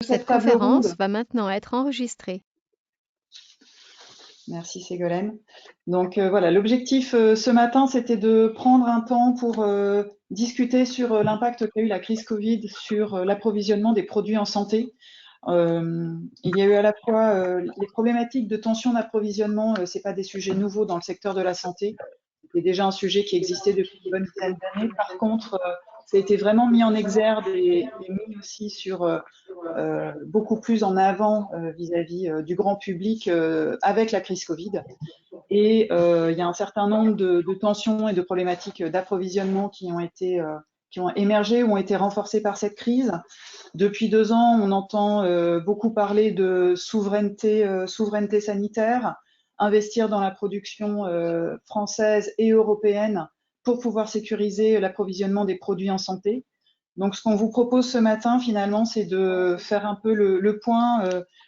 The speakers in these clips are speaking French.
Cette table conférence ronde. va maintenant être enregistrée. Merci Ségolène. Donc voilà, l'objectif ce matin, c'était de prendre un temps pour discuter sur l'impact qu'a eu la crise Covid sur l'approvisionnement des produits en santé. Il y a eu à la fois les problématiques de tension d'approvisionnement, c'est pas des sujets nouveaux dans le secteur de la santé. C'est déjà un sujet qui existait depuis une bonne dizaine d'années. Par contre, ça a été vraiment mis en exergue et mis aussi sur beaucoup plus en avant vis-à-vis du grand public avec la crise Covid. Et il y a un certain nombre de tensions et de problématiques d'approvisionnement qui ont émergé ou ont été renforcées par cette crise. Depuis 2 ans, on entend beaucoup parler de souveraineté sanitaire, investir dans la production française et européenne pour pouvoir sécuriser l'approvisionnement des produits en santé. Donc, ce qu'on vous propose ce matin, finalement, c'est de faire un peu le point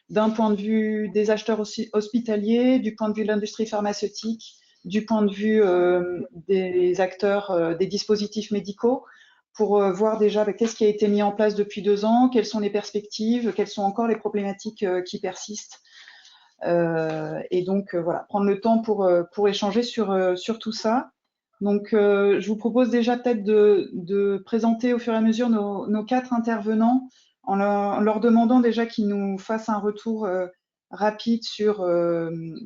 d'un point de vue des acheteurs hospitaliers, du point de vue de l'industrie pharmaceutique, du point de vue des acteurs des dispositifs médicaux, pour voir déjà qu'est-ce qui a été mis en place depuis 2 ans, quelles sont les perspectives, quelles sont encore les problématiques qui persistent. Et donc, voilà, prendre le temps pour échanger sur tout ça. Donc, je vous propose déjà peut-être de présenter au fur et à mesure nos 4 intervenants en leur demandant déjà qu'ils nous fassent un retour rapide sur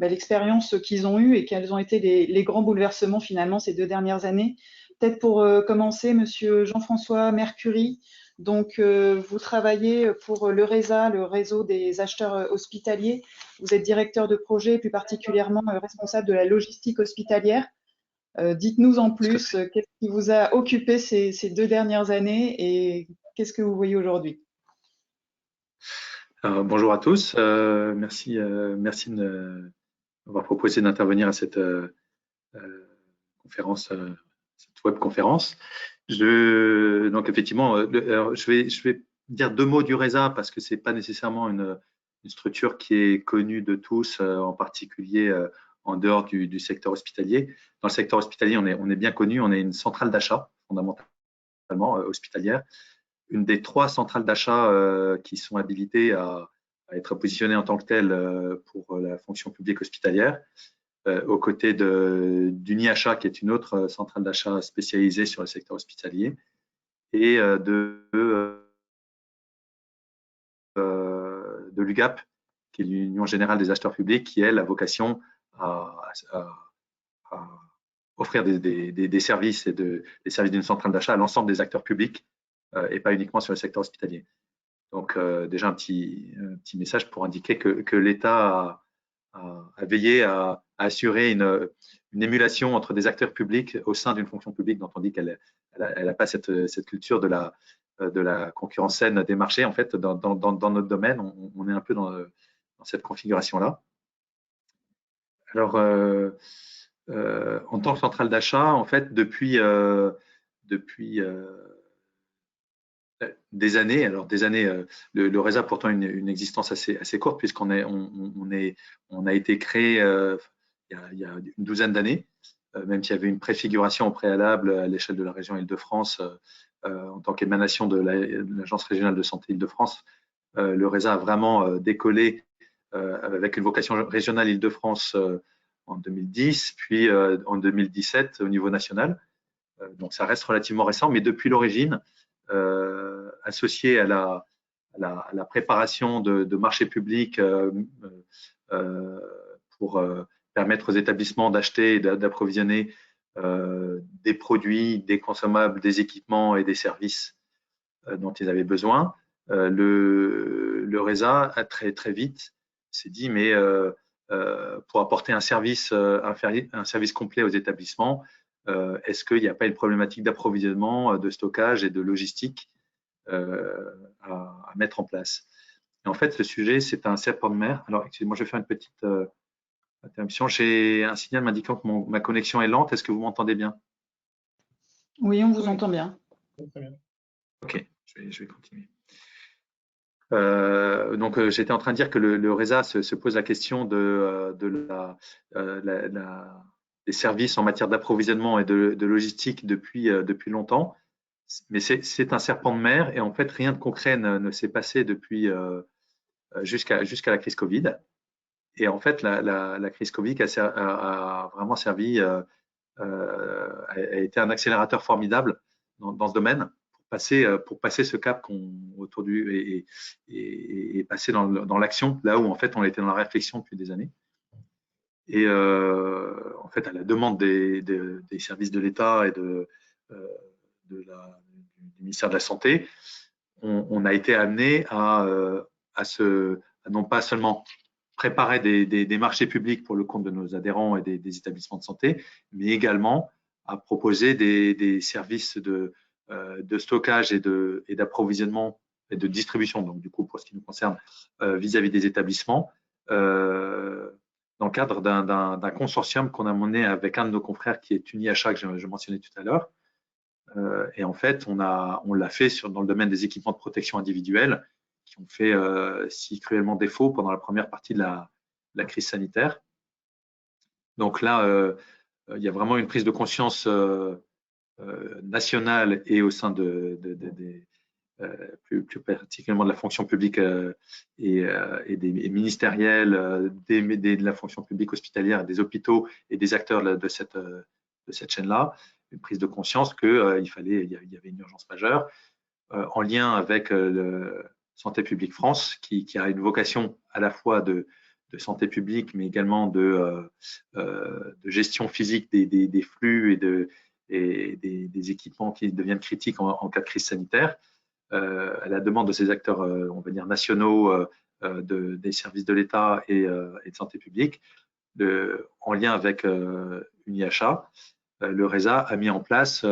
l'expérience qu'ils ont eue et quels ont été les grands bouleversements finalement ces 2 dernières années. Peut-être pour commencer, Monsieur Jean-François Mercury. Donc, vous travaillez pour le RESA, le réseau des acheteurs hospitaliers. Vous êtes directeur de projet, et plus particulièrement responsable de la logistique hospitalière. Dites-nous en Tout à plus, fait. qu'est-ce qui vous a occupé ces 2 dernières années et qu'est-ce que vous voyez aujourd'hui? Alors, bonjour à tous. Merci de m'avoir proposé d'intervenir à cette conférence, cette web conférence. Donc effectivement, alors, je vais dire 2 mots du RESA parce que c'est pas nécessairement une structure qui est connue de tous, en particulier en dehors du secteur hospitalier. Dans le secteur hospitalier, on est bien connu. On est une centrale d'achat fondamentalement hospitalière, une des 3 centrales d'achat qui sont habilitées à être positionnées en tant que telles pour la fonction publique hospitalière, aux côtés d'Uniachat, qui est une autre centrale d'achat spécialisée sur le secteur hospitalier, et de l'UGAP, qui est l'Union générale des acheteurs publics, qui, elle, a vocation à offrir des services et des services d'une centrale d'achat à l'ensemble des acteurs publics et pas uniquement sur le secteur hospitalier. Donc, déjà un petit message pour indiquer que l'État a veillé à assurer une émulation entre des acteurs publics au sein d'une fonction publique dont on dit qu'elle n'a pas cette culture de la concurrence saine des marchés. En fait, dans notre domaine, on est un peu dans cette configuration-là. Alors, en tant que centrale d'achat, en fait, depuis des années, le RESA a pourtant une existence assez courte puisqu'on on a été créé il y a une douzaine d'années, même s'il y avait une préfiguration au préalable à l'échelle de la région Île-de-France en tant qu'émanation de l'Agence régionale de santé Île-de-France. Le RESA a vraiment décollé avec une vocation régionale Île-de-France en 2010, puis en 2017 au niveau national. Donc ça reste relativement récent, mais depuis l'origine, associé à la préparation de marchés publics pour permettre aux établissements d'acheter et d'approvisionner des produits, des consommables, des équipements et des services dont ils avaient besoin. Le RESA a très vite s'est dit, mais pour apporter un service complet aux établissements, est-ce qu'il n'y a pas une problématique d'approvisionnement, de stockage et de logistique à mettre en place? Et en fait, ce sujet, c'est un serpent de mer. Alors, excusez-moi, je vais faire une petite interruption. J'ai un signal m'indiquant que ma connexion est lente. Est-ce que vous m'entendez bien? Oui, on vous entend bien. Très bien. Ok, je vais continuer. Donc, j'étais en train de dire que le RESA se pose la question des services en matière d'approvisionnement et de logistique depuis longtemps. mais c'est un serpent de mer et en fait, rien de concret ne s'est passé depuis jusqu'à la crise Covid. Et en fait, la crise Covid a vraiment servi, a été un accélérateur formidable dans ce domaine pour passer ce cap autour et passer dans l'action, là où en fait on était dans la réflexion depuis des années. Et en fait, à la demande des services de l'État et euh, du ministère de la Santé, on a été amené à non pas seulement préparer des marchés publics pour le compte de nos adhérents et des établissements de santé, mais également à proposer des services de stockage et d'approvisionnement et de distribution, donc du coup pour ce qui nous concerne vis-à-vis des établissements, dans le cadre d'un consortium qu'on a mené avec un de nos confrères qui est Uniachat, que je mentionnais tout à l'heure. Et en fait, on l'a fait dans le domaine des équipements de protection individuelle qui ont fait si cruellement défaut pendant la première partie de la crise sanitaire. Donc là, il y a vraiment une prise de conscience nationale et au sein plus particulièrement de la fonction publique et des ministériels, de la fonction publique hospitalière, des hôpitaux et des acteurs de cette chaîne-là, une prise de conscience qu'il y avait une urgence majeure en lien avec le Santé publique France, qui a une vocation à la fois de santé publique, mais également de gestion physique des flux et des équipements qui deviennent critiques en cas de crise sanitaire. À la demande de ces acteurs, on va dire nationaux, des services de l'État et de santé publique, en lien avec Uniachat, le RESA a mis en place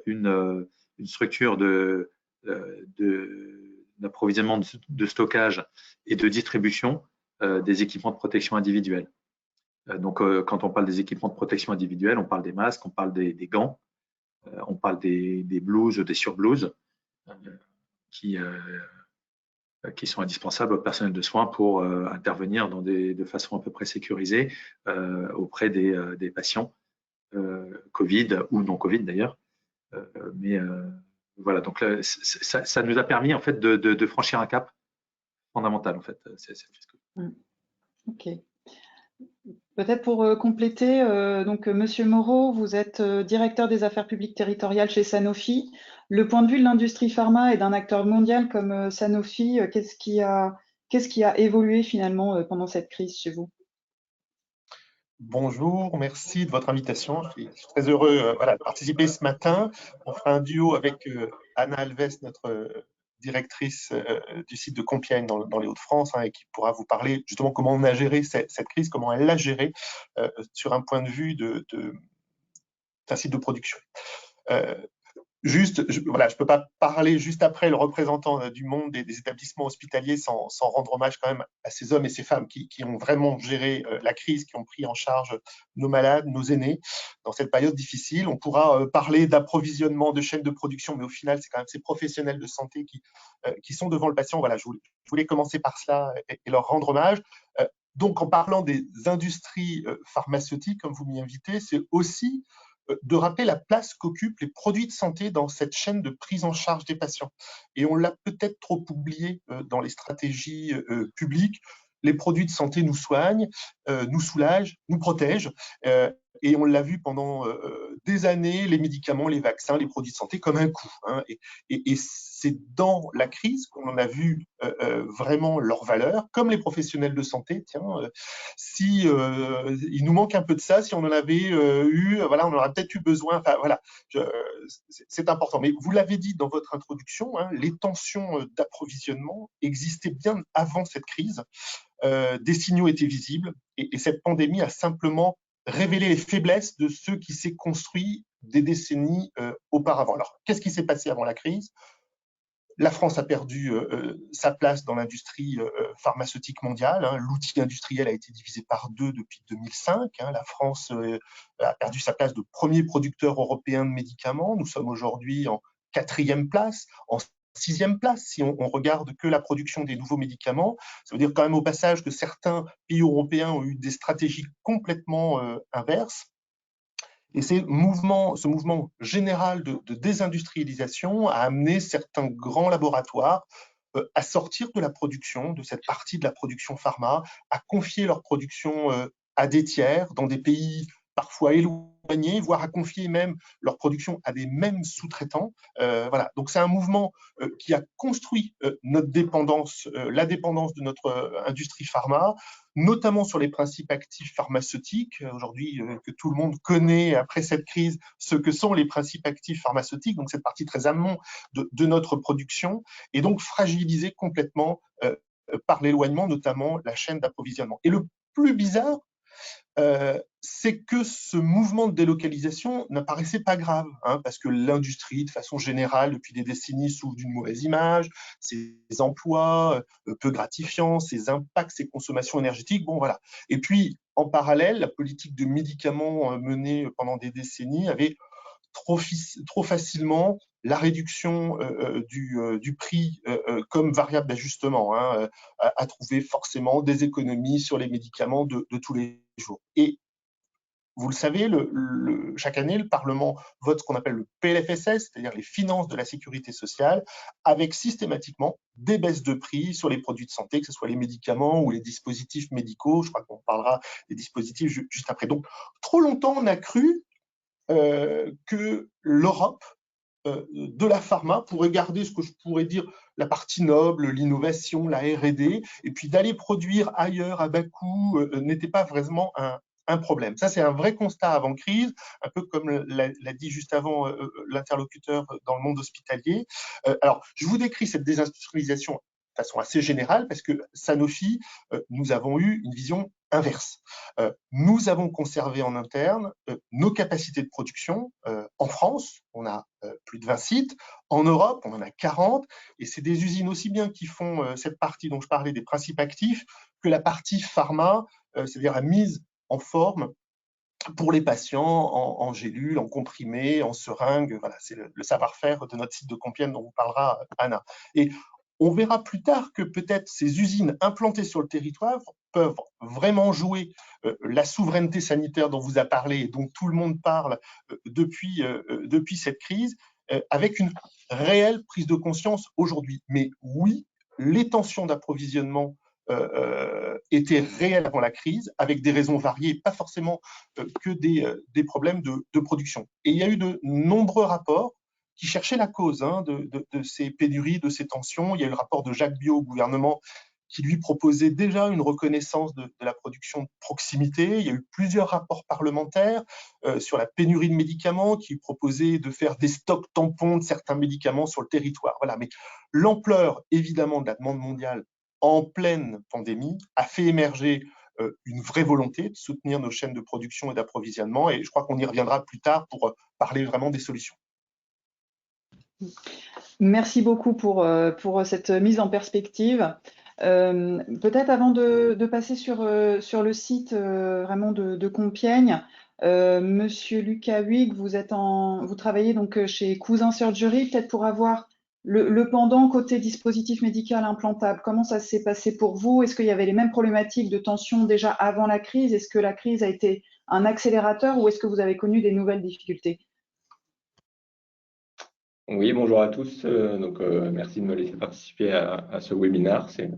une structure d'approvisionnement, de stockage et de distribution des équipements de protection individuelle. Donc, quand on parle des équipements de protection individuelle, on parle des masques, on parle des gants, on parle des blouses, des surblouses qui sont indispensables au personnel de soins pour intervenir de façon à peu près sécurisée auprès des patients Covid ou non Covid d'ailleurs. Mais voilà, donc là, ça nous a permis en fait de franchir un cap fondamental en fait. Ok. Peut-être pour compléter, donc Monsieur Moreau, vous êtes directeur des affaires publiques territoriales chez Sanofi. Le point de vue de l'industrie pharma et d'un acteur mondial comme Sanofi, qu'est-ce qui a évolué finalement pendant cette crise chez vous? Bonjour, merci de votre invitation. Je suis très heureux de participer ce matin. On fera un duo avec Anna Alves, notre directrice du site de Compiègne dans les Hauts-de-France, et qui pourra vous parler justement comment on a géré cette crise, comment elle l'a gérée sur un point de vue d'un site de production. Juste, je ne peux pas parler juste après le représentant du monde des établissements hospitaliers sans rendre hommage quand même à ces hommes et ces femmes qui ont vraiment géré la crise, qui ont pris en charge nos malades, nos aînés dans cette période difficile. On pourra parler d'approvisionnement, de chaînes de production, mais au final, c'est quand même ces professionnels de santé qui sont devant le patient. Voilà, je voulais commencer par cela et leur rendre hommage. Donc, en parlant des industries pharmaceutiques, comme vous m'y invitez, c'est aussi de rappeler la place qu'occupent les produits de santé dans cette chaîne de prise en charge des patients. Et on l'a peut-être trop oublié dans les stratégies publiques. Les produits de santé nous soignent, nous soulagent, nous protègent. Et on l'a vu pendant des années, les médicaments, les vaccins, les produits de santé comme un coût. Et c'est dans la crise qu'on a vu vraiment leur valeur, comme les professionnels de santé. Tiens, si il nous manque un peu de ça, si on en avait eu, voilà, on aurait peut-être eu besoin. Enfin, voilà, c'est important. Mais vous l'avez dit dans votre introduction, les tensions d'approvisionnement existaient bien avant cette crise. Des signaux étaient visibles et cette pandémie a simplement révélé les faiblesses de ce qui s'est construit des décennies auparavant. Alors, qu'est-ce qui s'est passé avant la crise ? La France a perdu sa place dans l'industrie pharmaceutique mondiale. L'outil industriel a été divisé par 2 depuis 2005. La France a perdu sa place de premier producteur européen de médicaments. Nous sommes aujourd'hui en 4e place, en 6e place si on regarde que la production des nouveaux médicaments. Ça veut dire quand même au passage que certains pays européens ont eu des stratégies complètement inverses. Et ce mouvement général de désindustrialisation a amené certains grands laboratoires à sortir de la production, de cette partie de la production pharma, à confier leur production à des tiers dans des pays parfois éloignés, voire à confier même leur production à des mêmes sous-traitants. Voilà. Donc c'est un mouvement qui a construit notre dépendance, la dépendance de notre industrie pharma, notamment sur les principes actifs pharmaceutiques. Aujourd'hui, que tout le monde connaît après cette crise, ce que sont les principes actifs pharmaceutiques, donc cette partie très amont de notre production, et donc fragilisée complètement par l'éloignement, notamment la chaîne d'approvisionnement. Et le plus bizarre, c'est que ce mouvement de délocalisation n'apparaissait pas grave, hein, parce que l'industrie, de façon générale, depuis des décennies, souffre d'une mauvaise image, ses emplois peu gratifiants, ses impacts, ses consommations énergétiques, bon voilà. Et puis, en parallèle, la politique de médicaments menée pendant des décennies avait trop facilement la réduction du prix comme variable d'ajustement, hein, à trouver forcément des économies sur les médicaments de tous les jours. Et vous le savez, chaque année, le Parlement vote ce qu'on appelle le PLFSS, c'est-à-dire les finances de la sécurité sociale, avec systématiquement des baisses de prix sur les produits de santé, que ce soit les médicaments ou les dispositifs médicaux. Je crois qu'on parlera des dispositifs juste après. Donc, trop longtemps, on a cru que l'Europe de la pharma pourrait garder ce que je pourrais dire la partie noble, l'innovation, la R&D, et puis d'aller produire ailleurs à bas coût n'était pas vraiment un problème. Ça, c'est un vrai constat avant crise, un peu comme l'a dit juste avant l'interlocuteur dans le monde hospitalier. Alors, je vous décris cette désindustrialisation de façon assez générale, parce que Sanofi, nous avons eu une vision inverse. Nous avons conservé en interne nos capacités de production. En France, on a plus de 20 sites. En Europe, on en a 40. Et c'est des usines aussi bien qui font cette partie dont je parlais des principes actifs que la partie pharma, c'est-à-dire la mise en forme pour les patients en gélules, en comprimés, en seringues. Voilà, c'est le savoir-faire de notre site de Compiègne dont vous parlera Anna. Et on verra plus tard que peut-être ces usines implantées sur le territoire peuvent vraiment jouer la souveraineté sanitaire dont vous avez parlé et dont tout le monde parle depuis cette crise, avec une réelle prise de conscience aujourd'hui. Mais oui, les tensions d'approvisionnement étaient réelles avant la crise, avec des raisons variées, pas forcément que des problèmes de production. Et il y a eu de nombreux rapports qui cherchait la cause de ces pénuries, de ces tensions. Il y a eu le rapport de Jacques Biot au gouvernement qui lui proposait déjà une reconnaissance de la production de proximité. Il y a eu plusieurs rapports parlementaires sur la pénurie de médicaments qui proposaient de faire des stocks tampons de certains médicaments sur le territoire. Voilà. Mais l'ampleur, évidemment, de la demande mondiale en pleine pandémie a fait émerger une vraie volonté de soutenir nos chaînes de production et d'approvisionnement. Et je crois qu'on y reviendra plus tard pour parler vraiment des solutions. Merci beaucoup pour cette mise en perspective. Peut-être avant de passer sur le site vraiment de Compiègne, Monsieur Lucas Huyghe, vous travaillez donc chez Cousin Surgery, peut-être pour avoir le pendant côté dispositif médical implantable. Comment ça s'est passé pour vous? Est-ce qu'il y avait les mêmes problématiques de tension déjà avant la crise? Est-ce que la crise a été un accélérateur ou est-ce que vous avez connu des nouvelles difficultés? Oui, bonjour à tous. Merci de me laisser participer à ce webinaire. C'est un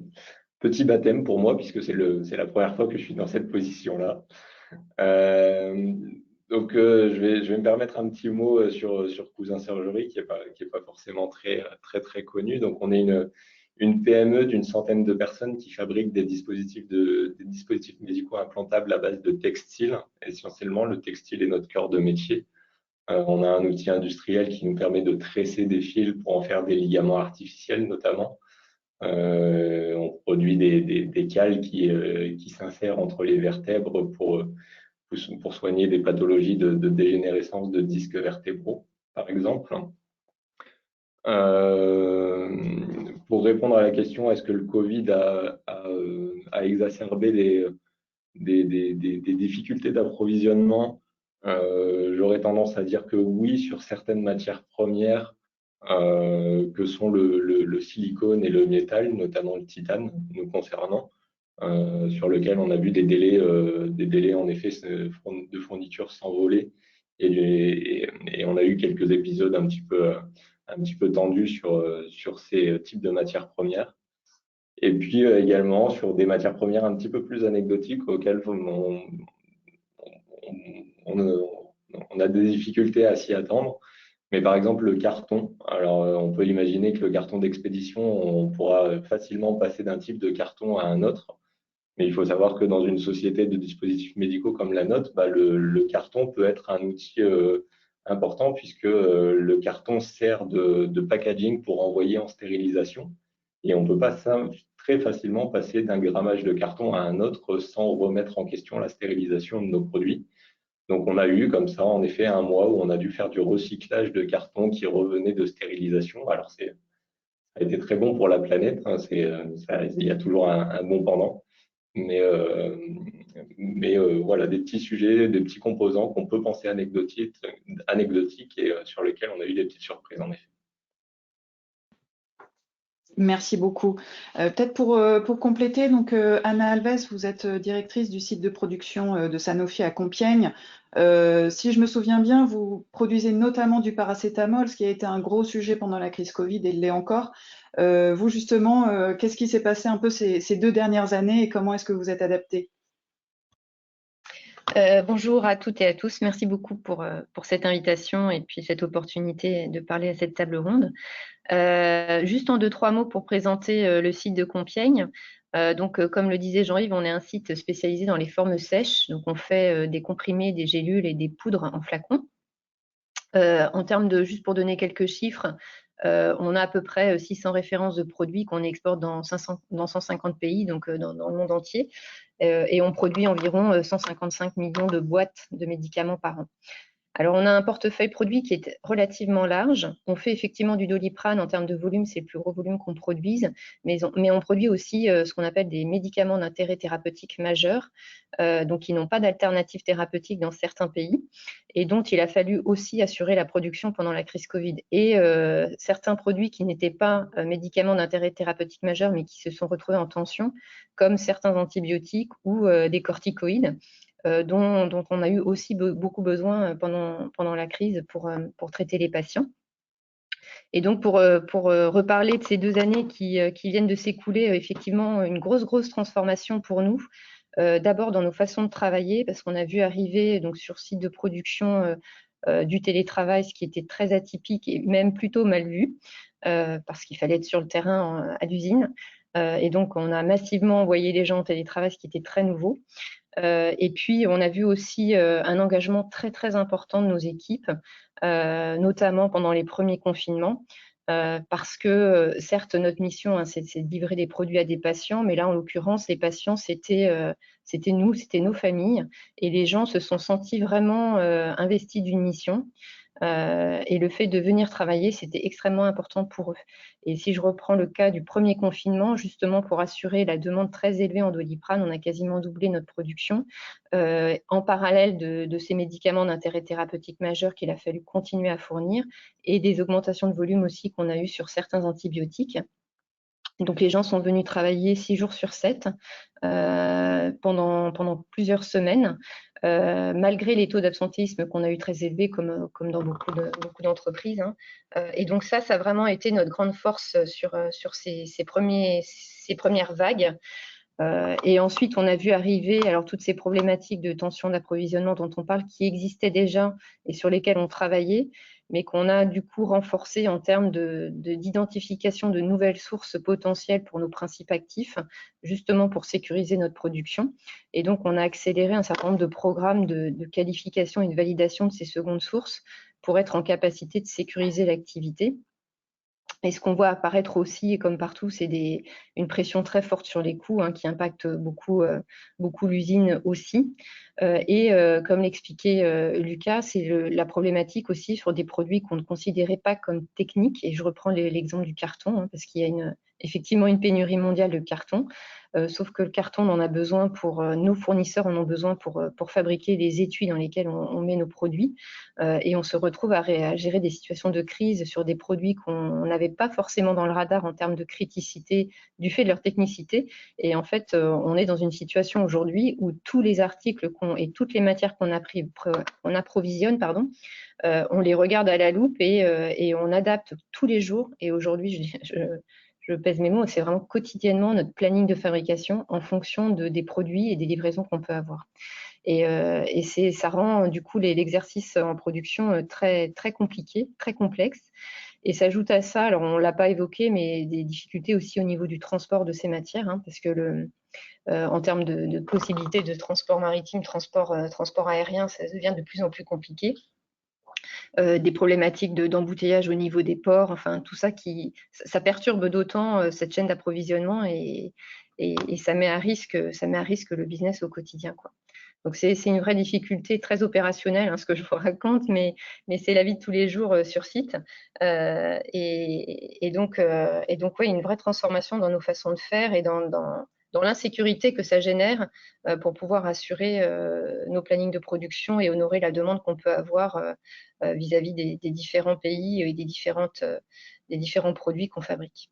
petit baptême pour moi puisque c'est la première fois que je suis dans cette position-là. Je vais me permettre un petit mot sur Cousin Surgery qui est pas forcément très connu. Donc, on est une PME d'une centaine de personnes qui fabrique des dispositifs médicaux implantables à base de textile. Essentiellement, le textile est notre cœur de métier. On a un outil industriel qui nous permet de tresser des fils pour en faire des ligaments artificiels notamment. On produit des cales qui s'insèrent entre les vertèbres pour soigner des pathologies de dégénérescence de disques vertébraux, par exemple. Pour répondre à la question, est-ce que le Covid a exacerbé des difficultés d'approvisionnement? J'aurais tendance à dire que oui, sur certaines matières premières que sont le silicone et le métal, notamment le titane, nous concernant, sur lequel on a vu des délais en effet de fourniture s'envoler et on a eu quelques épisodes un petit peu tendus sur ces types de matières premières. Et puis également sur des matières premières un petit peu plus anecdotiques auxquelles on a des difficultés à s'y attendre. Mais par exemple, le carton. Alors, on peut imaginer que le carton d'expédition, on pourra facilement passer d'un type de carton à un autre. Mais il faut savoir que dans une société de dispositifs médicaux comme la nôtre, le carton peut être un outil important puisque le carton sert de packaging pour envoyer en stérilisation. Et on ne peut pas très facilement passer d'un grammage de carton à un autre sans remettre en question la stérilisation de nos produits. Donc, on a eu comme ça, en effet, un mois où on a dû faire du recyclage de carton qui revenait de stérilisation. Alors, ça a été très bon pour la planète, hein, il y a toujours un bon pendant. Mais voilà, des petits sujets, des petits composants qu'on peut penser anecdotiques et sur lesquels on a eu des petites surprises, en effet. Merci beaucoup. Peut-être pour compléter, donc Anna Alves, vous êtes directrice du site de production de Sanofi à Compiègne. Si je me souviens bien, vous produisez notamment du paracétamol, ce qui a été un gros sujet pendant la crise Covid et l'est encore. Vous justement, qu'est-ce qui s'est passé un peu ces 2 dernières années et comment est-ce que vous êtes adapté? Bonjour à toutes et à tous. Merci beaucoup pour cette invitation et puis cette opportunité de parler à cette table ronde. Juste en 2-3 mots pour présenter le site de Compiègne. Donc, comme le disait Jean-Yves, on est un site spécialisé dans les formes sèches. Donc, on fait des comprimés, des gélules et des poudres en flacons. En termes juste pour donner quelques chiffres, on a à peu près 600 références de produits qu'on exporte dans 150 pays, donc dans le monde entier. Et on produit environ 155 millions de boîtes de médicaments par an. Alors, on a un portefeuille produit qui est relativement large. On fait effectivement du Doliprane en termes de volume, c'est le plus gros volume qu'on produise, mais on produit aussi ce qu'on appelle des médicaments d'intérêt thérapeutique majeur, donc qui n'ont pas d'alternative thérapeutique dans certains pays et dont il a fallu aussi assurer la production pendant la crise Covid. Et certains produits qui n'étaient pas médicaments d'intérêt thérapeutique majeur, mais qui se sont retrouvés en tension, comme certains antibiotiques ou des corticoïdes. Dont on a eu aussi beaucoup besoin pendant la crise pour traiter les patients. Et donc, pour reparler de ces 2 années qui viennent de s'écouler, effectivement, une grosse transformation pour nous. D'abord dans nos façons de travailler, parce qu'on a vu arriver donc, sur site de production du télétravail, ce qui était très atypique et même plutôt mal vu, parce qu'il fallait être sur le terrain à l'usine. Et donc, on a massivement envoyé les gens en télétravail, ce qui était très nouveau. Et puis, on a vu aussi un engagement très important de nos équipes, notamment pendant les premiers confinements, parce que certes, notre mission, hein, c'est de livrer des produits à des patients, mais là, en l'occurrence, les patients, c'était nous, c'était nos familles, et les gens se sont sentis vraiment investis d'une mission. Et le fait de venir travailler, c'était extrêmement important pour eux. Et si je reprends le cas du premier confinement, justement pour assurer la demande très élevée en Doliprane, on a quasiment doublé notre production en parallèle de ces médicaments d'intérêt thérapeutique majeur qu'il a fallu continuer à fournir et des augmentations de volume aussi qu'on a eues sur certains antibiotiques. Donc, les gens sont venus travailler 6 jours sur 7 pendant plusieurs semaines, malgré les taux d'absentéisme qu'on a eu très élevés, comme dans beaucoup d'entreprises. Hein. Et donc, ça a vraiment été notre grande force sur ces premières vagues. Et ensuite, on a vu arriver alors toutes ces problématiques de tension d'approvisionnement dont on parle, qui existaient déjà et sur lesquelles on travaillait, mais qu'on a du coup renforcé en termes d'identification de nouvelles sources potentielles pour nos principes actifs, justement pour sécuriser notre production. Et donc, on a accéléré un certain nombre de programmes de qualification et de validation de ces secondes sources pour être en capacité de sécuriser l'activité. Et ce qu'on voit apparaître aussi, comme partout, c'est une pression très forte sur les coûts qui impacte beaucoup l'usine aussi. Comme l'expliquait Lucas, c'est la problématique aussi sur des produits qu'on ne considérait pas comme techniques. Et je reprends l'exemple du carton, parce qu'il y a effectivement une pénurie mondiale de carton. Sauf que le carton, on en a besoin pour nos fournisseurs, en ont besoin pour fabriquer les étuis dans lesquels on met nos produits. Et on se retrouve à gérer des situations de crise sur des produits qu'on n'avait pas forcément dans le radar en termes de criticité du fait de leur technicité. Et en fait, on est dans une situation aujourd'hui où tous les articles et toutes les matières qu'on approvisionne, on les regarde à la loupe et on adapte tous les jours. Et aujourd'hui, je pèse mes mots, c'est vraiment quotidiennement notre planning de fabrication en fonction des produits et des livraisons qu'on peut avoir. Et ça rend du coup l'exercice en production très, très compliqué, très complexe. Et s'ajoute à ça, alors on ne l'a pas évoqué, mais des difficultés aussi au niveau du transport de ces matières, hein, parce que en termes de possibilités de transport maritime, transport aérien, ça devient de plus en plus compliqué. Des problématiques d'embouteillage au niveau des ports, enfin tout ça ça perturbe d'autant cette chaîne d'approvisionnement et ça met à risque le business au quotidien, quoi. Donc c'est une vraie difficulté très opérationnelle, hein, ce que je vous raconte, mais c'est la vie de tous les jours sur site. Et donc ouais, une vraie transformation dans nos façons de faire et dans l'insécurité que ça génère pour pouvoir assurer nos plannings de production et honorer la demande qu'on peut avoir vis-à-vis des différents pays et des différents produits qu'on fabrique.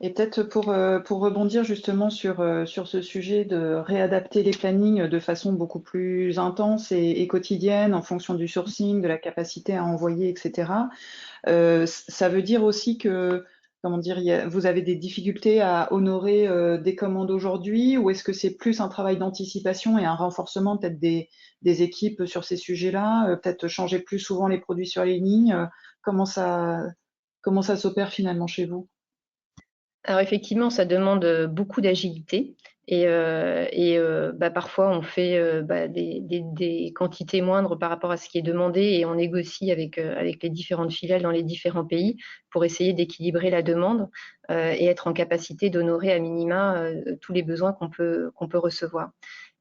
Et peut-être pour rebondir justement sur ce sujet de réadapter les plannings de façon beaucoup plus intense et quotidienne en fonction du sourcing, de la capacité à envoyer, etc. Ça veut dire aussi que, comment dire, vous avez des difficultés à honorer des commandes aujourd'hui, ou est-ce que c'est plus un travail d'anticipation et un renforcement peut-être des équipes sur ces sujets-là, peut-être changer plus souvent les produits sur les lignes, comment ça s'opère finalement chez vous? Alors effectivement, ça demande beaucoup d'agilité et parfois on fait des quantités moindres par rapport à ce qui est demandé et on négocie avec les différentes filiales dans les différents pays pour essayer d'équilibrer la demande et être en capacité d'honorer à minima tous les besoins qu'on peut recevoir.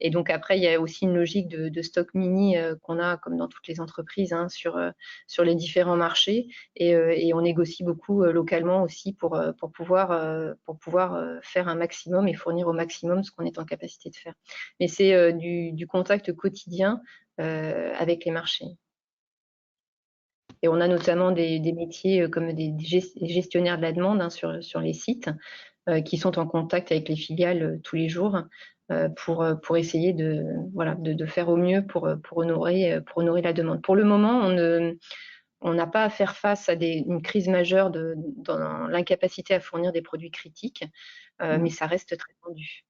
Et donc après, il y a aussi une logique de stock mini qu'on a comme dans toutes les entreprises, hein, sur les différents marchés et on négocie beaucoup localement aussi pour pouvoir faire un maximum et fournir au maximum ce qu'on est en capacité de faire. Mais c'est du contact quotidien avec les marchés. Et on a notamment des métiers comme des gestionnaires de la demande, hein, sur les sites qui sont en contact avec les filiales tous les jours pour essayer de faire au mieux pour honorer la demande. Pour le moment, on n'a pas à faire face à une crise majeure dans l'incapacité à fournir des produits critiques, mais ça reste très tendu.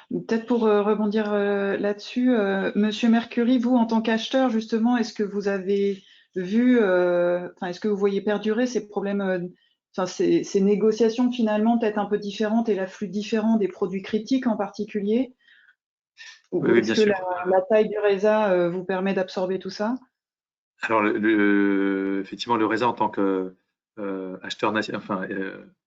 Peut-être pour rebondir là-dessus, Monsieur Mercury, vous, en tant qu'acheteur, justement, est-ce que vous avez vu, est-ce que vous voyez perdurer ces problèmes, ces négociations finalement peut-être un peu différentes et l'afflux différent des produits critiques en particulier? Ou Oui, est-ce que la taille du RESA vous permet d'absorber tout ça? Alors, effectivement, le RESA en tant que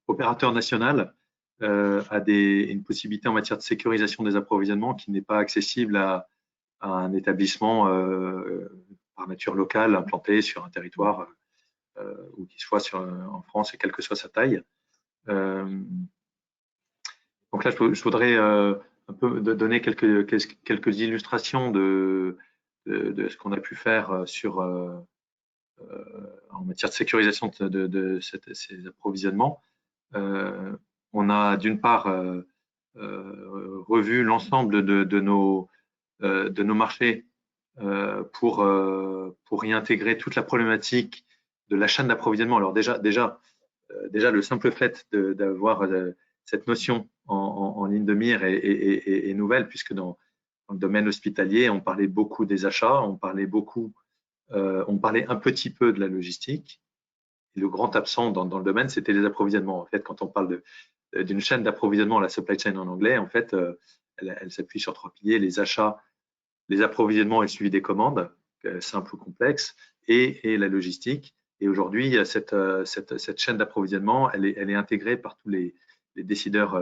opérateur national a une possibilité en matière de sécurisation des approvisionnements qui n'est pas accessible à un établissement par nature locale implanté sur un territoire ou qui soit en France et quelle que soit sa taille. Donc là, je voudrais un peu donner quelques illustrations de ce qu'on a pu faire en matière de sécurisation de ces approvisionnements. On a d'une part revu l'ensemble de nos marchés pour y intégrer toute la problématique de la chaîne d'approvisionnement. Alors déjà le simple fait d'avoir cette notion en ligne de mire est nouvelle, puisque dans le domaine hospitalier, on parlait beaucoup des achats, on parlait un petit peu de la logistique. Et le grand absent dans le domaine, c'était les approvisionnements. En fait, quand on parle d'une chaîne d'approvisionnement, la supply chain en anglais, en fait, elle s'appuie sur 3 piliers: les achats, les approvisionnements et le suivi des commandes, simple ou complexe, et la logistique. Et aujourd'hui, cette chaîne d'approvisionnement, elle est intégrée par tous les décideurs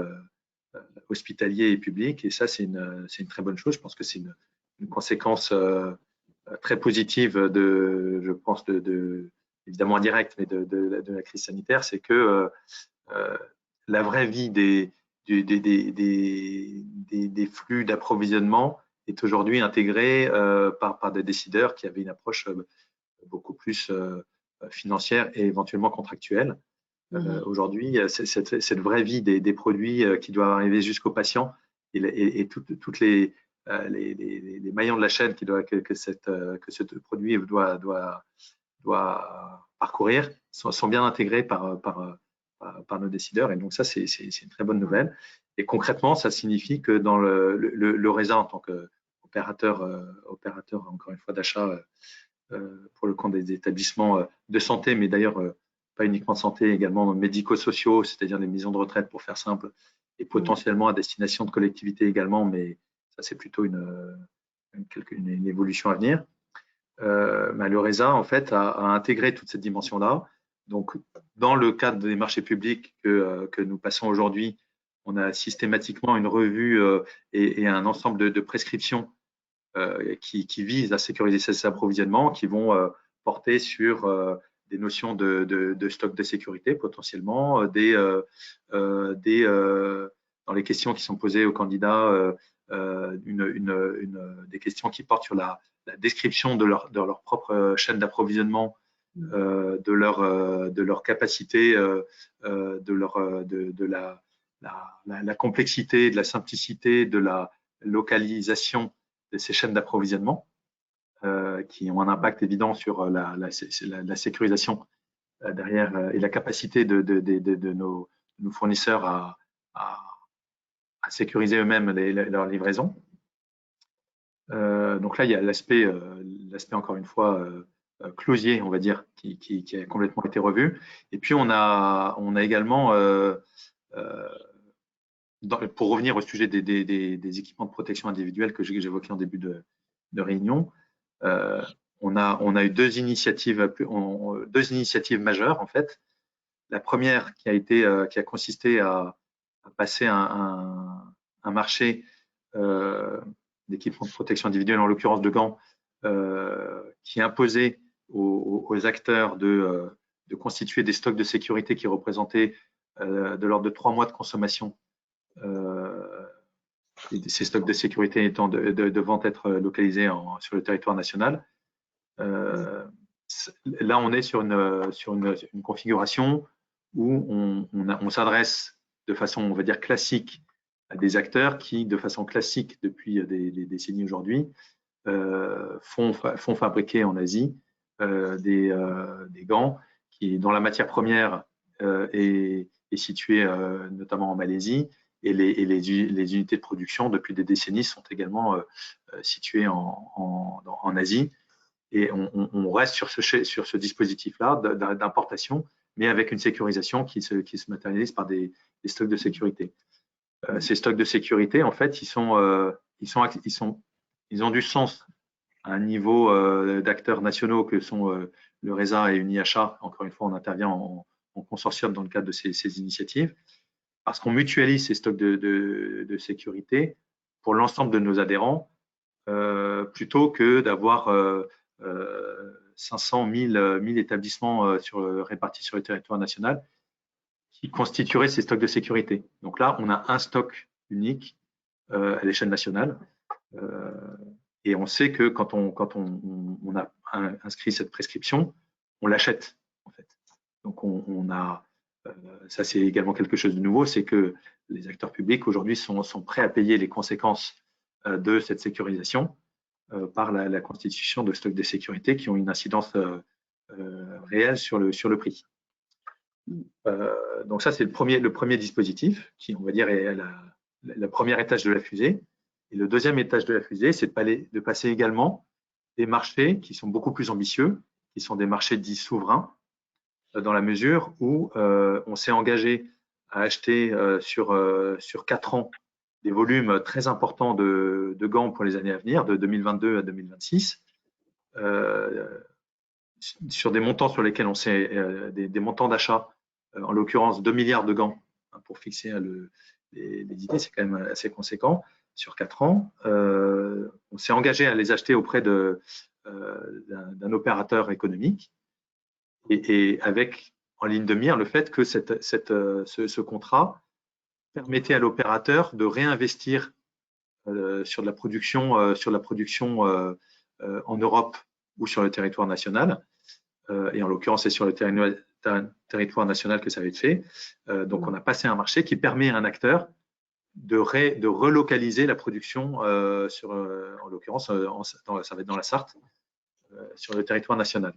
hospitaliers et publics. Et ça, c'est une très bonne chose. Je pense que c'est une conséquence très positive je pense, de évidemment indirecte, mais de la crise sanitaire, c'est que la vraie vie des flux d'approvisionnement est aujourd'hui intégrée par des décideurs qui avaient une approche beaucoup plus financière et éventuellement contractuelle. Aujourd'hui, cette vraie vie des produits qui doivent arriver jusqu'au patient et toutes les maillons de la chaîne que ce produit doit parcourir sont bien intégrés par nos décideurs. Et donc ça, c'est une très bonne nouvelle. Et concrètement, ça signifie que dans le RESA, en tant qu'opérateur, encore une fois, d'achat pour le compte des établissements de santé, mais d'ailleurs pas uniquement de santé, également médico-sociaux, c'est-à-dire les maisons de retraite pour faire simple, et potentiellement à destination de collectivités également, mais ça c'est plutôt une évolution à venir. Le RESA en fait a intégré toute cette dimension-là. Donc dans le cadre des marchés publics que nous passons aujourd'hui, on a systématiquement une revue et un ensemble de prescriptions qui visent à sécuriser ces approvisionnements, qui vont porter sur des notions de stock de sécurité potentiellement, dans les questions qui sont posées aux candidats, des questions qui portent sur la description de leur propre chaîne d'approvisionnement, de leur capacité, de la complexité, de la simplicité, de la localisation de ces chaînes d'approvisionnement qui ont un impact évident sur la sécurisation derrière et la capacité de nos fournisseurs à sécuriser eux-mêmes leurs livraisons. Donc là, il y a l'aspect encore une fois closier, on va dire, qui a complètement été revu. Et puis on a également pour revenir au sujet des équipements de protection individuelle que j'évoquais en début de réunion, on a eu deux initiatives majeures en fait. La première qui a consisté à passer un marché d'équipements de protection individuelle, en l'occurrence de gants, qui imposait aux acteurs de constituer des stocks de sécurité qui représentaient de l'ordre de 3 mois de consommation. Ces stocks de sécurité devant être localisés sur le territoire national. Là, on est sur une configuration où on s'adresse de façon, on va dire, classique à des acteurs qui, de façon classique depuis des décennies aujourd'hui, font fabriquer en Asie des gants dont la matière première est située notamment en Malaisie, et les unités de production depuis des décennies sont également situées en Asie. Et on reste sur ce dispositif-là d'importation, mais avec une sécurisation qui se matérialise par des stocks de sécurité. Ces stocks de sécurité, en fait, ils ont du sens à un niveau d'acteurs nationaux que sont le RESA et UniAchat. Encore une fois, on intervient en consortium dans le cadre de ces initiatives, parce qu'on mutualise ces stocks de sécurité pour l'ensemble de nos adhérents, plutôt que d'avoir 500 000 établissements répartis sur le territoire national qui constitueraient ces stocks de sécurité. Donc là, on a un stock unique à l'échelle nationale. Et on sait que quand on a inscrit cette prescription, on l'achète en fait. Donc ça c'est également quelque chose de nouveau, c'est que les acteurs publics aujourd'hui sont prêts à payer les conséquences de cette sécurisation par la constitution de stocks de sécurité qui ont une incidence réelle sur le prix. Donc ça c'est le premier dispositif qui, on va dire, est la première étage de la fusée. Et le deuxième étage de la fusée, c'est de passer également des marchés qui sont beaucoup plus ambitieux, qui sont des marchés dits souverains, dans la mesure où on s'est engagé à acheter sur 4 ans des volumes très importants de gants pour les années à venir, de 2022 à 2026, sur des montants sur lesquels on sait des montants d'achat, en l'occurrence 2 milliards de gants, pour fixer les idées, c'est quand même assez conséquent. Sur 4 ans, on s'est engagé à les acheter auprès d'un opérateur économique. et avec en ligne de mire le fait que ce contrat permettait à l'opérateur de réinvestir sur la production en Europe ou sur le territoire national. Et en l'occurrence, c'est sur le territoire national que ça va être fait. Donc, on a passé un marché qui permet à un acteur de relocaliser la production, en l'occurrence, ça va être dans la Sarthe, sur le territoire national.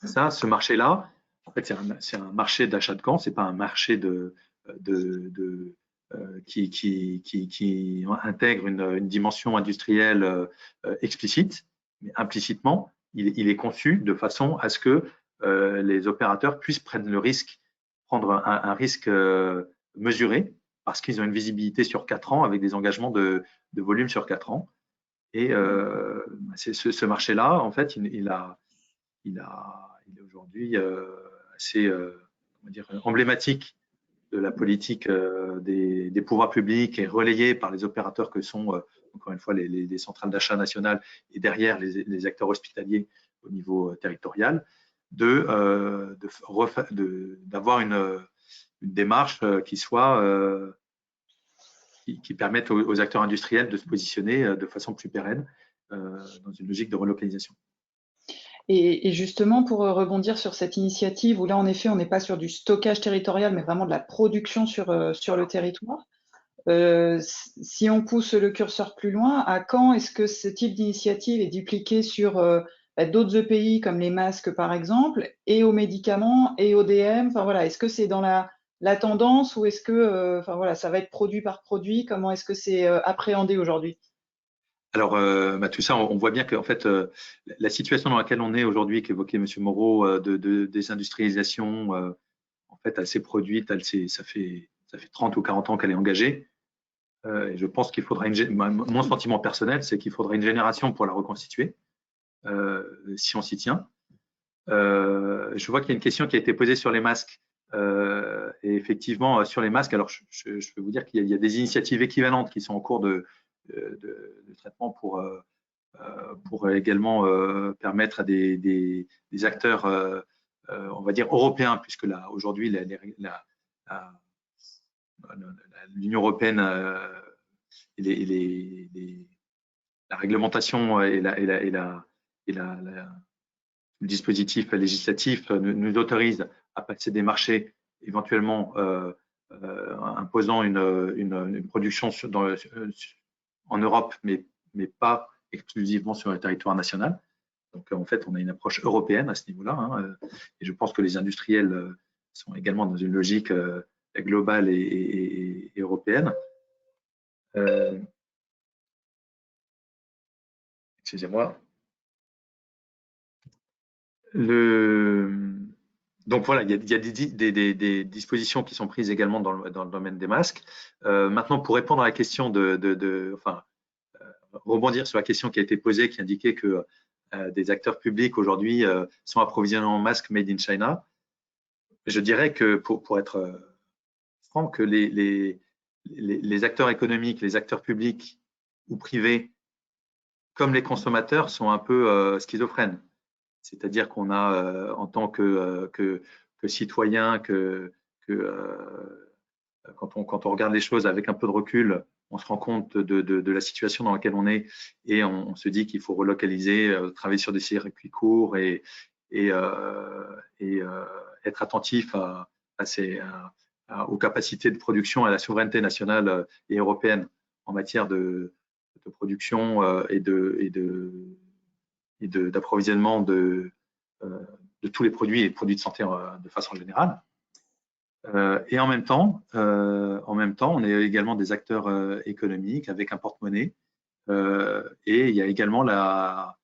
Ça, ce marché-là, en fait, c'est un marché d'achat de camps, c'est pas un marché qui intègre une dimension industrielle explicite, mais implicitement, il est conçu de façon à ce que les opérateurs puissent prendre le risque, prendre un risque mesuré, parce qu'ils ont une visibilité sur 4 ans avec des engagements de volume sur 4 ans. Et ce marché-là, en fait, il est aujourd'hui assez emblématique de la politique des pouvoirs publics et relayé par les opérateurs que sont, encore une fois, les centrales d'achat nationales et derrière les acteurs hospitaliers au niveau territorial, d'avoir une démarche qui permette aux acteurs industriels de se positionner de façon plus pérenne dans une logique de relocalisation. Et justement, pour rebondir sur cette initiative, où là, en effet, on n'est pas sur du stockage territorial, mais vraiment de la production sur le territoire, si on pousse le curseur plus loin, à quand est-ce que ce type d'initiative est dupliqué sur d'autres EPI, comme les masques, par exemple, et aux médicaments, et aux DM? Enfin, voilà, est-ce que c'est dans la tendance, ou est-ce que ça va être produit par produit? Comment est-ce que c'est appréhendé aujourd'hui? Alors, tout ça, on voit bien que en fait, la situation dans laquelle on est aujourd'hui, qu'évoquait M. Moreau, de désindustrialisation, en fait, elle s'est produite, ça fait 30 ou 40 ans qu'elle est engagée. Et je pense qu'il faudra mon sentiment personnel, c'est qu'il faudra une génération pour la reconstituer, si on s'y tient. Je vois qu'il y a une question qui a été posée sur les masques. Et effectivement, sur les masques, alors je peux vous dire qu'il y a des initiatives équivalentes qui sont en cours de traitement pour également permettre à des acteurs, on va dire européens, puisque là aujourd'hui l'Union européenne, la réglementation et le dispositif législatif nous autorise à passer des marchés éventuellement imposant une production en Europe, mais pas exclusivement sur le territoire national. Donc, en fait, on a une approche européenne à ce niveau-là. Et je pense que les industriels sont également dans une logique globale et européenne. Excusez-moi. Donc voilà, il y a des dispositions qui sont prises également dans le domaine des masques. Maintenant, pour répondre à la question rebondir sur la question qui a été posée, qui indiquait que des acteurs publics aujourd'hui sont approvisionnés en masques made in China, je dirais que pour être franc, que les acteurs économiques, les acteurs publics ou privés, comme les consommateurs, sont un peu schizophrènes. C'est-à-dire qu'on a, en tant que citoyen, quand on regarde les choses avec un peu de recul, on se rend compte de la situation dans laquelle on est et on se dit qu'il faut relocaliser, travailler sur des circuits courts et être attentif aux capacités de production, à la souveraineté nationale et européenne en matière de production et d'approvisionnement de tous les produits et produits de santé de façon générale. Et en même temps, on est également des acteurs économiques avec un porte-monnaie. Et il y a également la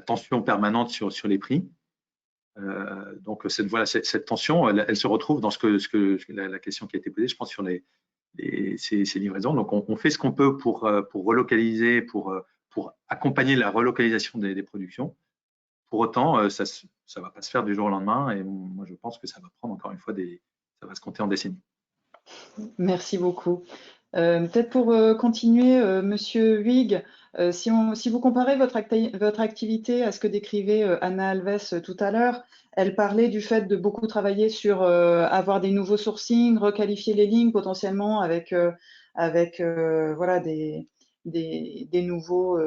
tension permanente sur les prix. Donc cette tension, elle se retrouve dans la question qui a été posée, je pense, sur ces livraisons. Donc on fait ce qu'on peut pour relocaliser, pour accompagner la relocalisation des productions. Pour autant, ça ne va pas se faire du jour au lendemain et moi je pense que ça va prendre encore une fois ça va se compter en décennies. Merci beaucoup. Peut-être pour continuer, Monsieur Huyghe, si vous comparez votre activité à ce que décrivait Anna Alves tout à l'heure, elle parlait du fait de beaucoup travailler sur avoir des nouveaux sourcings, requalifier les lignes potentiellement avec voilà des nouveaux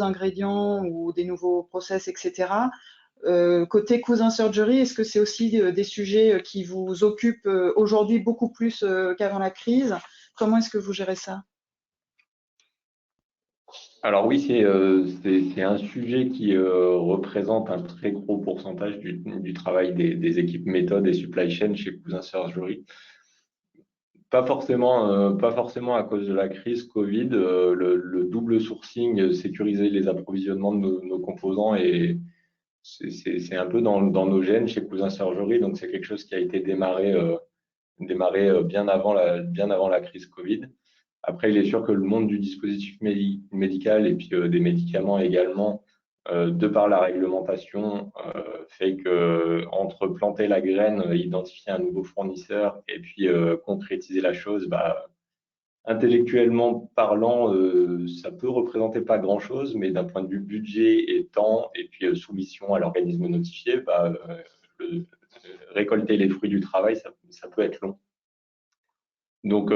ingrédients ou des nouveaux process, etc. Côté Cousin Surgery, est-ce que c'est aussi des sujets qui vous occupent aujourd'hui beaucoup plus qu'avant la crise? Comment est-ce que vous gérez ça? Alors oui, c'est un sujet qui représente un très gros pourcentage du travail des équipes méthode et supply chain chez Cousin Surgery. Pas forcément à cause de la crise Covid. Le double sourcing, sécuriser les approvisionnements de nos composants, et c'est un peu dans nos gènes chez Cousin Surgery. Donc c'est quelque chose qui a été démarré bien avant la crise Covid. Après, il est sûr que le monde du dispositif médical et puis des médicaments également, de par la réglementation, fait que entre planter la graine, identifier un nouveau fournisseur et puis concrétiser la chose, intellectuellement parlant, ça peut représenter pas grand-chose, mais d'un point de vue budget et temps et puis soumission à l'organisme notifié, récolter les fruits du travail, ça peut être long. Donc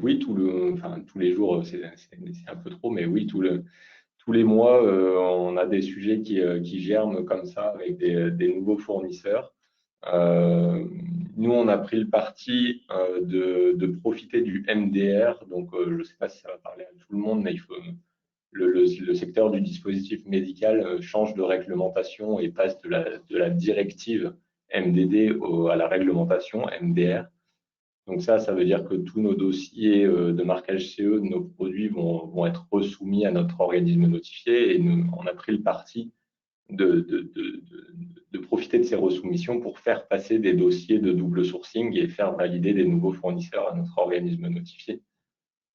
oui, tous les jours, c'est un peu trop, mais oui, tous les mois, on a des sujets qui germent comme ça avec des nouveaux fournisseurs. Nous, on a pris le parti de profiter du MDR. Donc, je ne sais pas si ça va parler à tout le monde, mais le secteur du dispositif médical change de réglementation et passe de la directive MDD à la réglementation MDR. Donc ça veut dire que tous nos dossiers de marquage CE de nos produits vont être resoumis à notre organisme notifié, et nous, on a pris le parti de profiter de ces resoumissions pour faire passer des dossiers de double sourcing et faire valider des nouveaux fournisseurs à notre organisme notifié.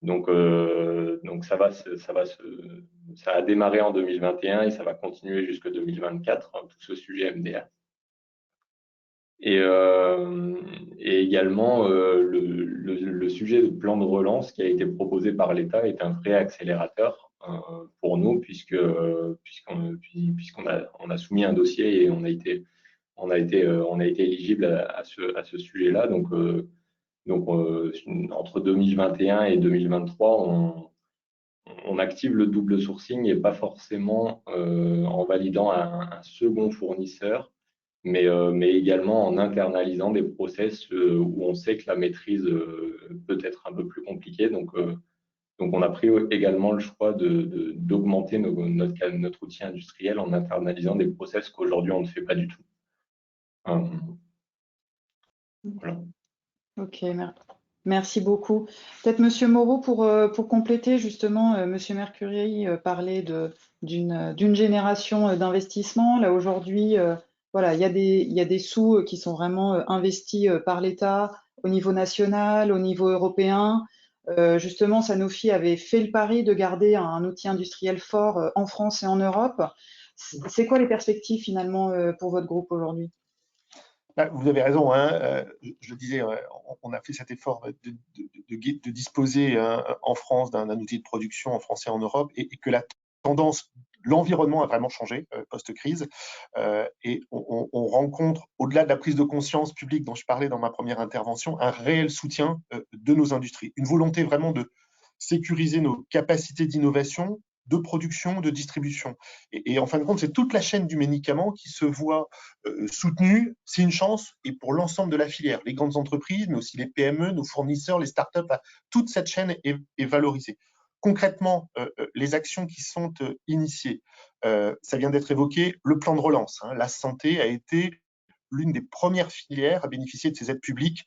Donc ça a démarré en 2021 et ça va continuer jusque 2024, tout ce sujet MDR. Et également, le sujet de plan de relance qui a été proposé par l'État est un vrai accélérateur pour nous, puisqu'on a soumis un dossier et on a été éligible à ce sujet-là. Donc, entre 2021 et 2023, on active le double sourcing, et pas forcément en validant un second fournisseur, mais également en internalisant des process où on sait que la maîtrise peut être un peu plus compliquée. Donc on a pris également le choix d'augmenter notre outil industriel en internalisant des process qu'aujourd'hui on ne fait pas du tout. Voilà. Ok, merci beaucoup. Peut-être Monsieur Moreau pour compléter justement, Monsieur Mercurier parlait d'une génération d'investissement. Là aujourd'hui, voilà, il y a des sous qui sont vraiment investis par l'État au niveau national, au niveau européen. Justement, Sanofi avait fait le pari de garder un outil industriel fort en France et en Europe. C'est quoi les perspectives finalement pour votre groupe aujourd'hui? Vous avez raison, hein, je le disais, on a fait cet effort de disposer en France d'un outil de production en France et en Europe, et que la tendance, l'environnement a vraiment changé post-crise, et on rencontre, au-delà de la prise de conscience publique dont je parlais dans ma première intervention, un réel soutien de nos industries, une volonté vraiment de sécuriser nos capacités d'innovation, de production, de distribution. Et en fin de compte, c'est toute la chaîne du médicament qui se voit soutenue. C'est une chance, et pour l'ensemble de la filière, les grandes entreprises, mais aussi les PME, nos fournisseurs, les startups, toute cette chaîne est valorisée. Concrètement, les actions qui sont initiées, ça vient d'être évoqué, le plan de relance. La santé a été l'une des premières filières à bénéficier de ces aides publiques